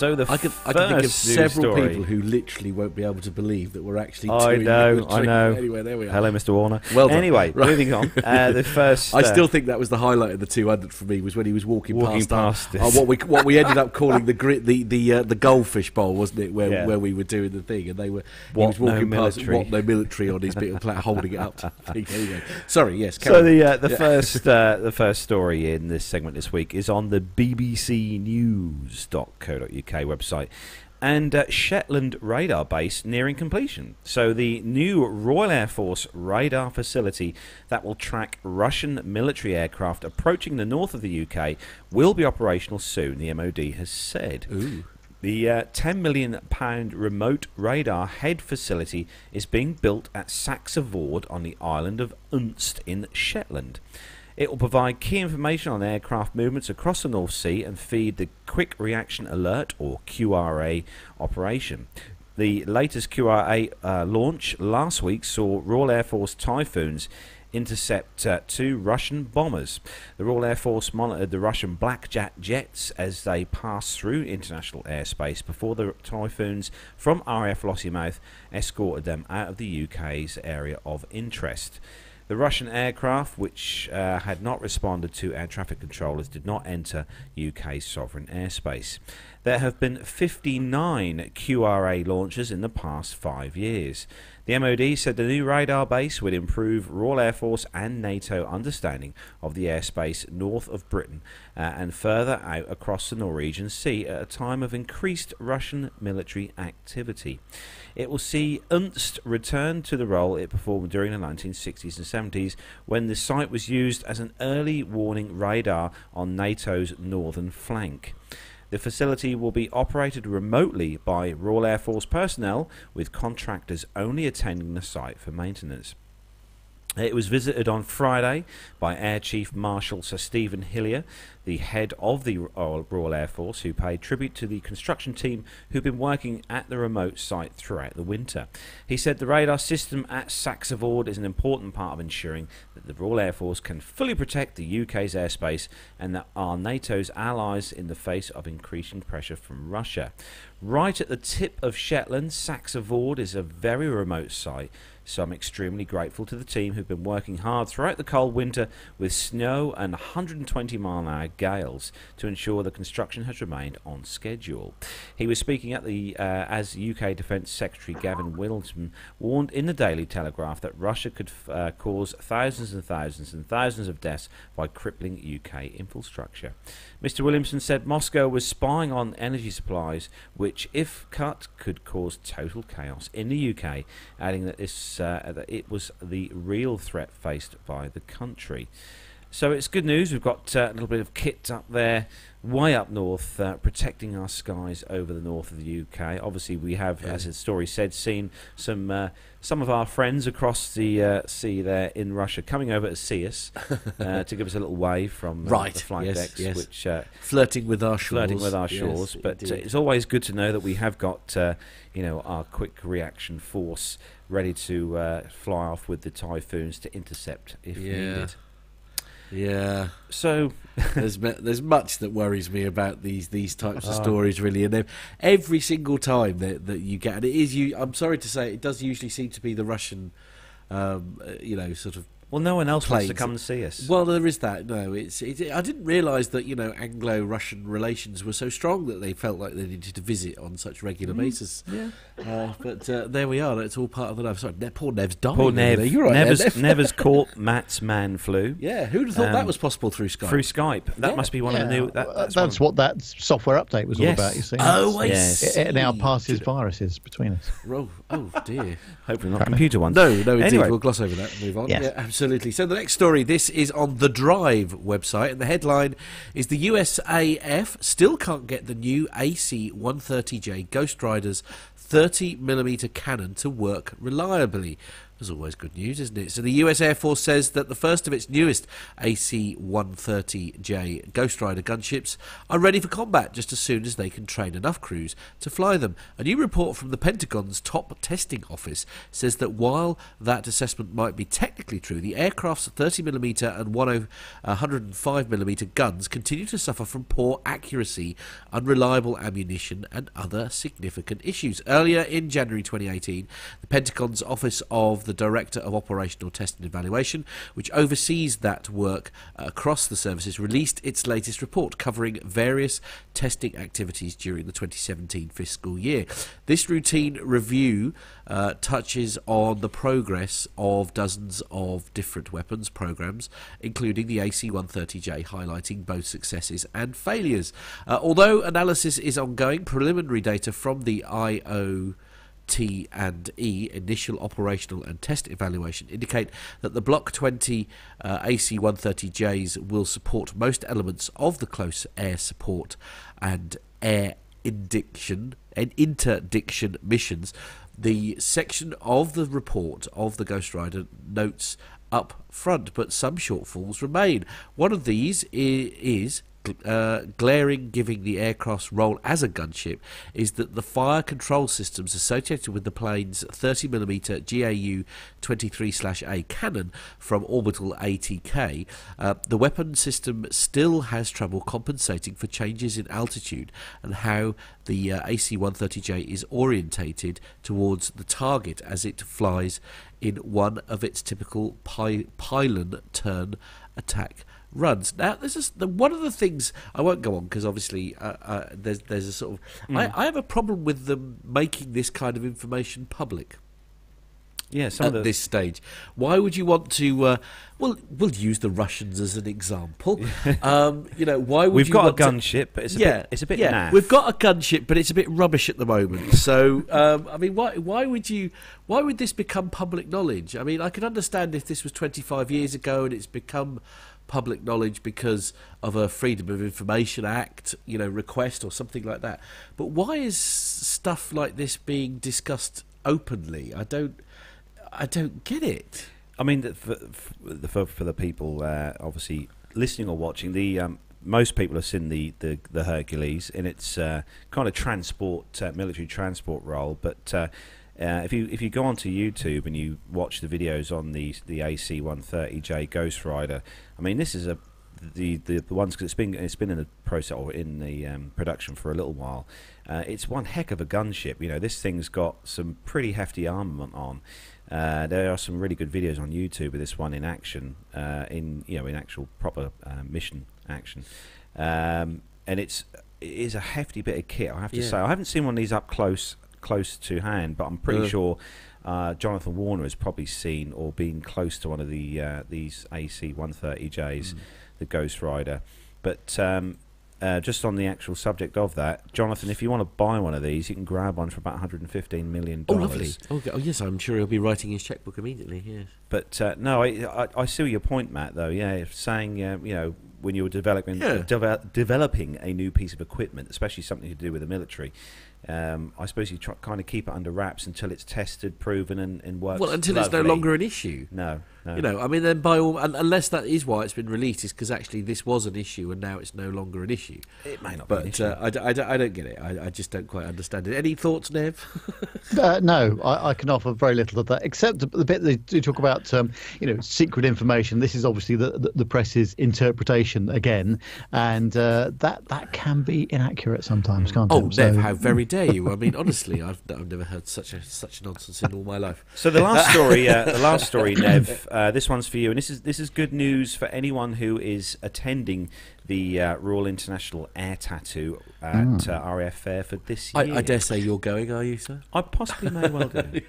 So I can think of several people who literally won't be able to believe that we're actually doing I know. Anyway, there we are. Hello, Mr. Warner. Well done. Anyway, Right. moving on. The first. I still think that was the highlight of the 200 for me, was when he was walking past what we ended up calling the goldfish bowl, wasn't it? Where we were doing the thing, and he was walking past what no military on his bit of holding it up to the thing. Anyway, sorry, yes. So the first story in this segment this week is on the bbcnews.co.uk website. And Shetland radar base nearing completion. So the new Royal Air Force radar facility that will track Russian military aircraft approaching the north of the UK will be operational soon, the MOD has said. Ooh. The £10 million remote radar head facility is being built at Saxe-Voord on the island of Unst in Shetland. It will provide key information on aircraft movements across the North Sea and feed the Quick Reaction Alert, or QRA, operation. The latest QRA launch last week saw Royal Air Force Typhoons intercept 2 Russian bombers. The Royal Air Force monitored the Russian Blackjack jets as they passed through international airspace before the Typhoons from RAF Lossiemouth escorted them out of the UK's area of interest. The Russian aircraft, which had not responded to air traffic controllers, did not enter UK sovereign airspace. There have been 59 QRA launches in the past 5 years. The MOD said the new radar base would improve Royal Air Force and NATO understanding of the airspace north of Britain and further out across the Norwegian Sea at a time of increased Russian military activity. It will see Unst return to the role it performed during the 1960s and 70s when the site was used as an early warning radar on NATO's northern flank. The facility will be operated remotely by Royal Air Force personnel, with contractors only attending the site for maintenance. It was visited on Friday by Air Chief Marshal Sir Stephen Hillier, the head of the Royal Air Force, who paid tribute to the construction team who've been working at the remote site throughout the winter. He said the radar system at Saxe-Voord is an important part of ensuring that the Royal Air Force can fully protect the UK's airspace and that are NATO's allies in the face of increasing pressure from Russia. Right at the tip of Shetland, Saxe-Voord is a very remote site, so I'm extremely grateful to the team who've been working hard throughout the cold winter with snow and 120-mile-an-hour gales to ensure the construction has remained on schedule. He was speaking at as UK Defence Secretary Gavin Williamson warned in the Daily Telegraph that Russia could cause thousands and thousands and thousands of deaths by crippling UK infrastructure. Mr. Williamson said Moscow was spying on energy supplies, which, if cut, could cause total chaos in the UK, adding that that it was the real threat faced by the country. So it's good news. We've got a little bit of kit up there, way up north, protecting our skies over the north of the UK. Obviously, we have, as the story said, seen some of our friends across the sea there in Russia coming over to see us to give us a little wave from the flight decks, which flirting with our shores. Yes, but it's always good to know that we have got our quick reaction force ready to fly off with the Typhoons to intercept if needed. Yeah. So there's much that worries me about these types of stories, really, and every single time that you get, and it is I'm sorry to say, it does usually seem to be the Russian, sort of. Well, no one else planes. wants to come and see us. Well, there is that. No, I didn't realise that Anglo-Russian relations were so strong that they felt like they needed to visit on such regular basis. Yeah. But there we are. It's all part of the life. Sorry, poor Nev's dying. Poor Nev. You're right. Nev's caught Matt's man flu. Yeah, who'd have thought that was possible through Skype? Through Skype. That must be one of the new. That's what that software update was all about. You see. Oh, I see. It now passes viruses between us. Oh dear. Hopefully not computer ones. No, indeed. Anyway. We'll gloss over that and move on. Yes. Yeah, absolutely. So the next story, this is on the Drive website, and the headline is the USAF still can't get the new AC-130J Ghost Rider's 30mm cannon to work reliably. That's always good news, isn't it? So the US Air Force says that the first of its newest AC-130J Ghost Rider gunships are ready for combat just as soon as they can train enough crews to fly them. A new report from the Pentagon's top testing office says that while that assessment might be technically true, the aircraft's 30mm and 105mm guns continue to suffer from poor accuracy, unreliable ammunition and other significant issues. Earlier in January 2018, the Pentagon's Office of the Director of Operational Test and Evaluation, which oversees that work across the services, released its latest report covering various testing activities during the 2017 fiscal year. This routine review touches on the progress of dozens of different weapons programs, including the AC-130J, highlighting both successes and failures. Although analysis is ongoing, preliminary data from the IOT&E initial operational and test evaluation indicate that the Block 20 AC-130Js will support most elements of the close air support and air interdiction missions. The section of the report of the Ghost Rider notes up front, but some shortfalls remain. One of these is glaring, giving the aircraft's role as a gunship, is that the fire control systems associated with the plane's 30mm GAU-23/A cannon from orbital ATK, the weapon system still has trouble compensating for changes in altitude and how the AC-130J is orientated towards the target as it flies in one of its typical pylon turn attack runs. Now, this is one of the things I won't go on because obviously there's a sort of I have a problem with them making this kind of information public. Yeah, at this stage, why would you want to? We'll use the Russians as an example. Why would we've got a gunship, but it's a bit naff. We've got a gunship, but it's a bit rubbish at the moment. So, I mean, why would this become public knowledge? I mean, I could understand if this was 25 years ago and it's become public knowledge because of a Freedom of Information Act, request or something like that. But why is stuff like this being discussed openly? I don't get it. I mean, for the people obviously listening or watching, most people have seen the Hercules in its kind of military transport role. But if you go onto YouTube and you watch the videos on the AC-130J Ghost Rider, I mean, this is the ones, because it's been in the process or in the production for a little while. It's one heck of a gunship. This thing's got some pretty hefty armament on. There are some really good videos on YouTube of this one in action, in actual proper mission action, and it is a hefty bit of kit, I have to say. I haven't seen one of these up close to hand, but I'm pretty sure Jonathan Warner has probably seen or been close to one of these AC-130Js, the Ghost Rider. But just on the actual subject of that, Jonathan, if you want to buy one of these, you can grab one for about $115 million. Oh, lovely. Oh, yes, I'm sure he'll be writing his checkbook immediately, yes. But, no, I see your point, Matt, though, saying, when you're developing a new piece of equipment, especially something to do with the military, I suppose you kind of keep it under wraps until it's tested, proven, and works. Well, until it's no longer an issue. No. I mean, then by all, unless that is why it's been released, is because actually this was an issue and now it's no longer an issue. It may not be an issue. I don't get it. I just don't quite understand it. Any thoughts, Nev? No, I can offer very little of that, except the bit they do talk about, secret information. This is obviously the press's interpretation again, and that can be inaccurate sometimes, can't it? Oh, Nev, how very dare you? I mean, honestly, I've never heard such nonsense in all my life. So the last story, Nev, this one's for you, and this is good news for anyone who is attending the Royal International Air Tattoo at RAF Fairford this year. I dare say you're going, are you, sir? I possibly may well do.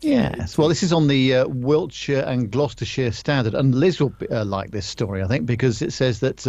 Yes, well, this is on the Wiltshire and Gloucestershire Standard, and Liz will like this story, I think, because it says that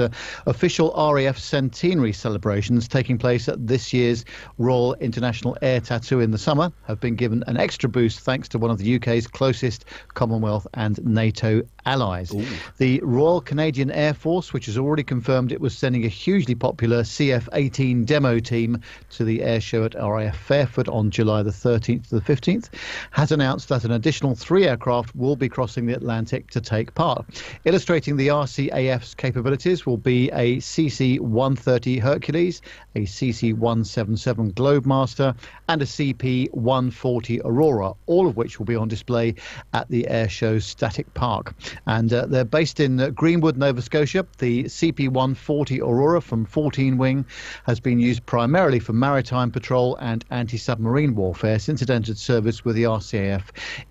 official RAF centenary celebrations taking place at this year's Royal International Air Tattoo in the summer have been given an extra boost thanks to one of the UK's closest Commonwealth and NATO allies. The Royal Canadian Air Force, which has already confirmed it was sending a hugely popular CF-18 demo team to the air show at RAF Fairford on July the 13th to the 15th, has announced that an additional 3 aircraft will be crossing the Atlantic to take part. Illustrating the RCAF's capabilities will be a CC-130 Hercules, a CC-177 Globemaster, and a CP-140 Aurora, all of which will be on display at the air show's Static Park. And they're based in Greenwood, Nova Scotia. The CP-140 Aurora from 14 Wing has been used primarily for maritime patrol and anti-submarine warfare since it entered service with the RCAF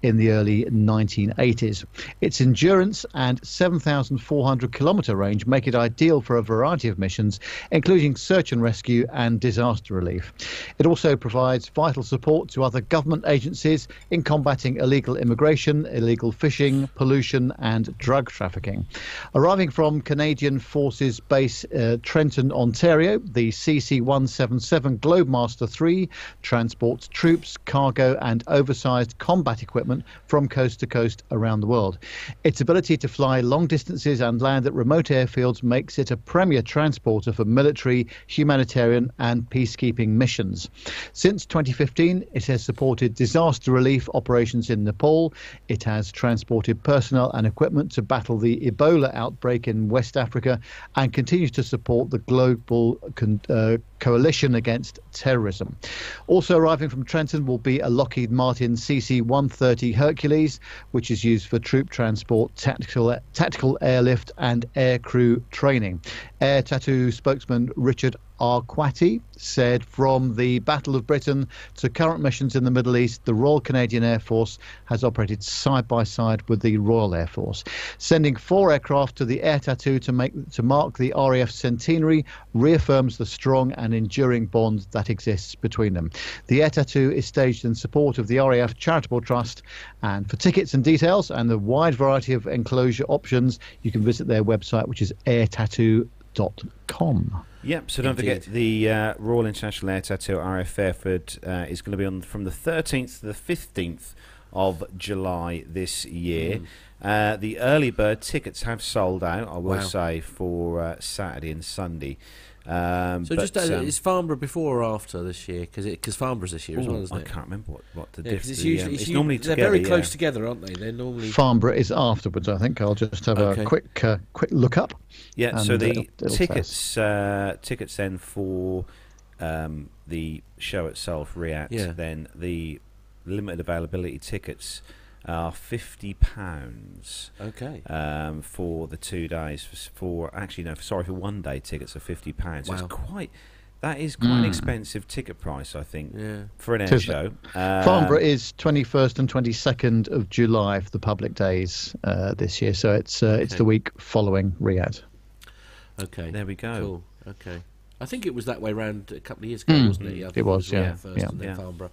in the early 1980s. Its endurance and 7,400-kilometre range make it ideal for a variety of missions, including search and rescue and disaster relief. It also provides vital support to other government agencies in combating illegal immigration, illegal fishing, pollution and drug trafficking. Arriving from Canadian Forces Base Trenton, Ontario, the CC-177 Globemaster 3 transports troops, cargo and oversized combat equipment from coast to coast around the world. Its ability to fly long distances and land at remote airfields makes it a premier transporter for military, humanitarian and peacekeeping missions. Since 2015, it has supported disaster relief operations in Nepal. It has transported personnel and equipment to battle the Ebola outbreak in West Africa and continues to support the global coalition against terrorism. Also arriving from Trenton will be a Lockheed Martin CC-130 Hercules, which is used for troop transport, tactical airlift and air crew training. Air Tattoo spokesman Richard Arquati said, from the Battle of Britain to current missions in the Middle East, the Royal Canadian Air Force has operated side by side with the Royal Air Force. Sending 4 aircraft to the Air Tattoo to mark the RAF centenary reaffirms the strong and enduring bond that exists between them. The Air Tattoo is staged in support of the RAF Charitable Trust, and for tickets and details and the wide variety of enclosure options, you can visit their website, which is airtattoo.com. Yep, so don't forget the Royal International Air Tattoo at RAF Fairford is going to be on from the 13th to the 15th of July this year. The early bird tickets have sold out, I will say, for Saturday and Sunday. Is Farnborough before or after this year? Because Farnborough's this year as well, isn't it? I can't remember what the difference is. It's normally they're together, very close together, aren't they? They're normally Farnborough is afterwards, I think. I'll just have a quick look up. Yeah, so the tickets then for the show itself, React, then the limited availability tickets are £50. Okay. For the 2 days. For 1 day tickets are £50. So that is quite an expensive ticket price, I think, for an air show. Farnborough is 21st and 22nd of July for the public days this year, so it's the week following Riyadh. Okay. There we go. Cool. Okay. I think it was that way round a couple of years ago, wasn't it? It was, yeah. First and then Farnborough.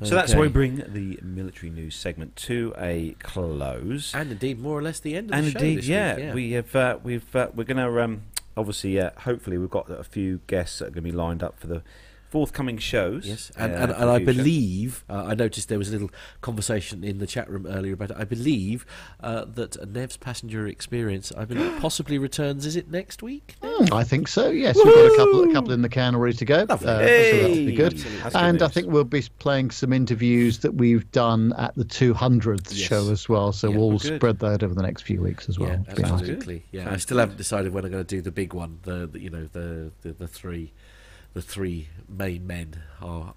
So that's why we bring the military news segment to a close, and indeed, more or less the end of the show. And indeed, we have we're going to obviously, hopefully, we've got a few guests that are going to be lined up for the forthcoming shows. Yes, and I believe I noticed there was a little conversation in the chat room earlier about it. I believe that Nev's passenger experience, possibly returns. Is it next week? I think so. Yes, we've got a couple in the can ready to go. So that'll be good. And I think we'll be playing some interviews that we've done at the 200th show as well. So we'll spread that over the next few weeks as well. Yeah, absolutely. Yeah, I still haven't decided when I'm going to do the big one. The three main men are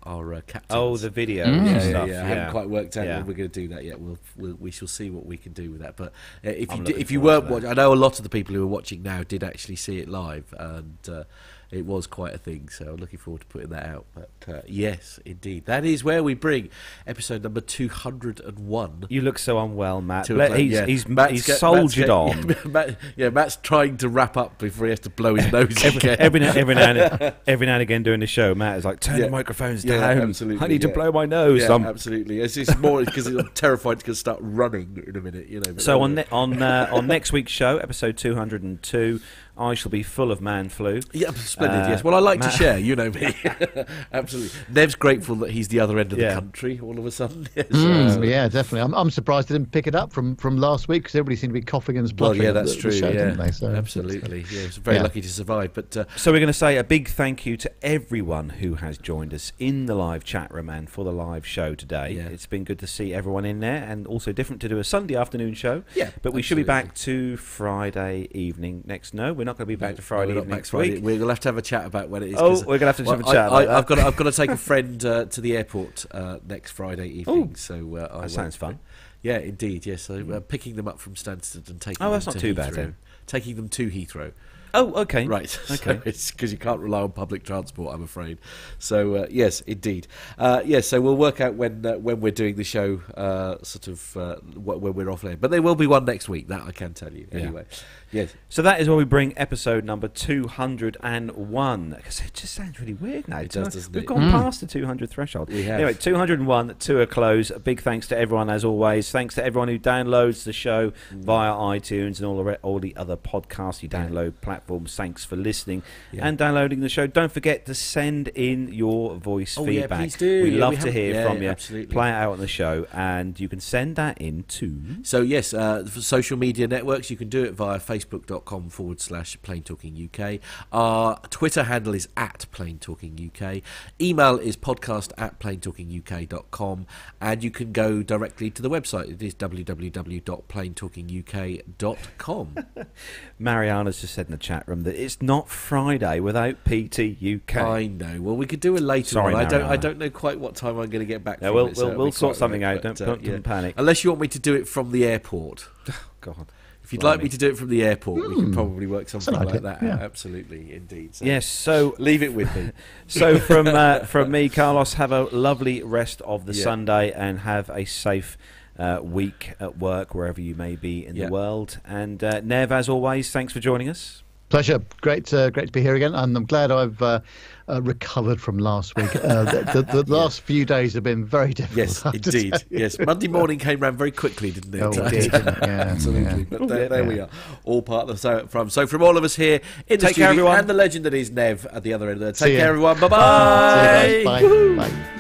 captains. Oh, the video stuff. I haven't quite worked out when we're going to do that yet. We shall see what we can do with that. But if you weren't watching, I know a lot of the people who are watching now did actually see it live, and it was quite a thing. So I'm looking forward to putting that out. But yes, indeed, that is where we bring episode number 201. You look so unwell, Matt. He's soldiered on. Matt's trying to wrap up before he has to blow his nose again. Every now and again during the show, Matt is like, turn the microphones down. Absolutely, I need to blow my nose. Yeah, absolutely. It's more because I'm terrified it's going to start running in a minute. So on next week's show, episode 202, I shall be full of man flu. Yeah, splendid, yes. Well, I like to share, you know me. Absolutely. Nev's grateful that he's the other end of the country all of a sudden. Yes. Yeah, definitely. I'm surprised I didn't pick it up from last week because everybody seemed to be coughing and spluttering. Well, yeah, that's true. Show, yeah, they? So, absolutely. Yeah, it's very lucky to survive. But so we're going to say a big thank you to everyone who has joined us in the live chat room and for the live show today. Yeah. It's been good to see everyone in there, and also different to do a Sunday afternoon show. Yeah, but we should be back to Friday evening next. No, we're not going to be back to Friday evening next week. We're going to have to have a chat about when it is. Oh, we're going to have to have a chat about that. I've got to take a friend to the airport next Friday evening. So that sounds fun. Yeah, indeed. Yes, so picking them up from Stansted and taking. Oh, that's them not to too Heathrow, bad then. Taking them to Heathrow. Oh, okay. Right. Okay. So it's because you can't rely on public transport, I'm afraid. So yes, indeed. Yes. So we'll work out when we're doing the show, when we're off there. But there will be one next week. That I can tell you. Anyway. Yes. So that is where we bring episode number 201. Because it just sounds really weird now. It does, doesn't it? We've gone past the 200 threshold. We have. Anyway, 201 to a close. A big thanks to everyone as always. Thanks to everyone who downloads the show via iTunes and all the other podcasts you download platforms. Thanks for listening and downloading the show. Don't forget to send in your voice feedback. Yeah, please do. We love to hear from you. Absolutely. Play it out on the show, and you can send that in to. So yes, for social media networks, you can do it via facebook.com/plaintalkinguk. Our Twitter handle is @plaintalkinguk. Email is podcast@plaintalkinguk.com, and you can go directly to the website. It is www.plaintalkinguk.com. Mariana's just said in the chat room that it's not Friday without PTUK. I know. Well, we could do a later one. I don't know quite what time I'm going to get back. Yeah, we'll sort something out. Don't panic. Unless you want me to do it from the airport. God. If you'd like me to do it from the airport, we can probably work something like that out. Absolutely, indeed. So yes, so leave it with me. So from me, Carlos, have a lovely rest of the Sunday and have a safe week at work, wherever you may be in the world. And Nev, as always, thanks for joining us. Pleasure. Great to be here again, and I'm glad I've recovered from last week. The last few days have been very difficult. Yes, indeed. Yes, Monday morning came round very quickly, didn't it? Oh, it did, didn't it? Yeah, absolutely. But there we are, all part of the So from all of us here in the Take care, studio, everyone. and the legend that is Nev at the other end of the. Take care, everyone. Bye-bye. See you guys. Bye. Bye.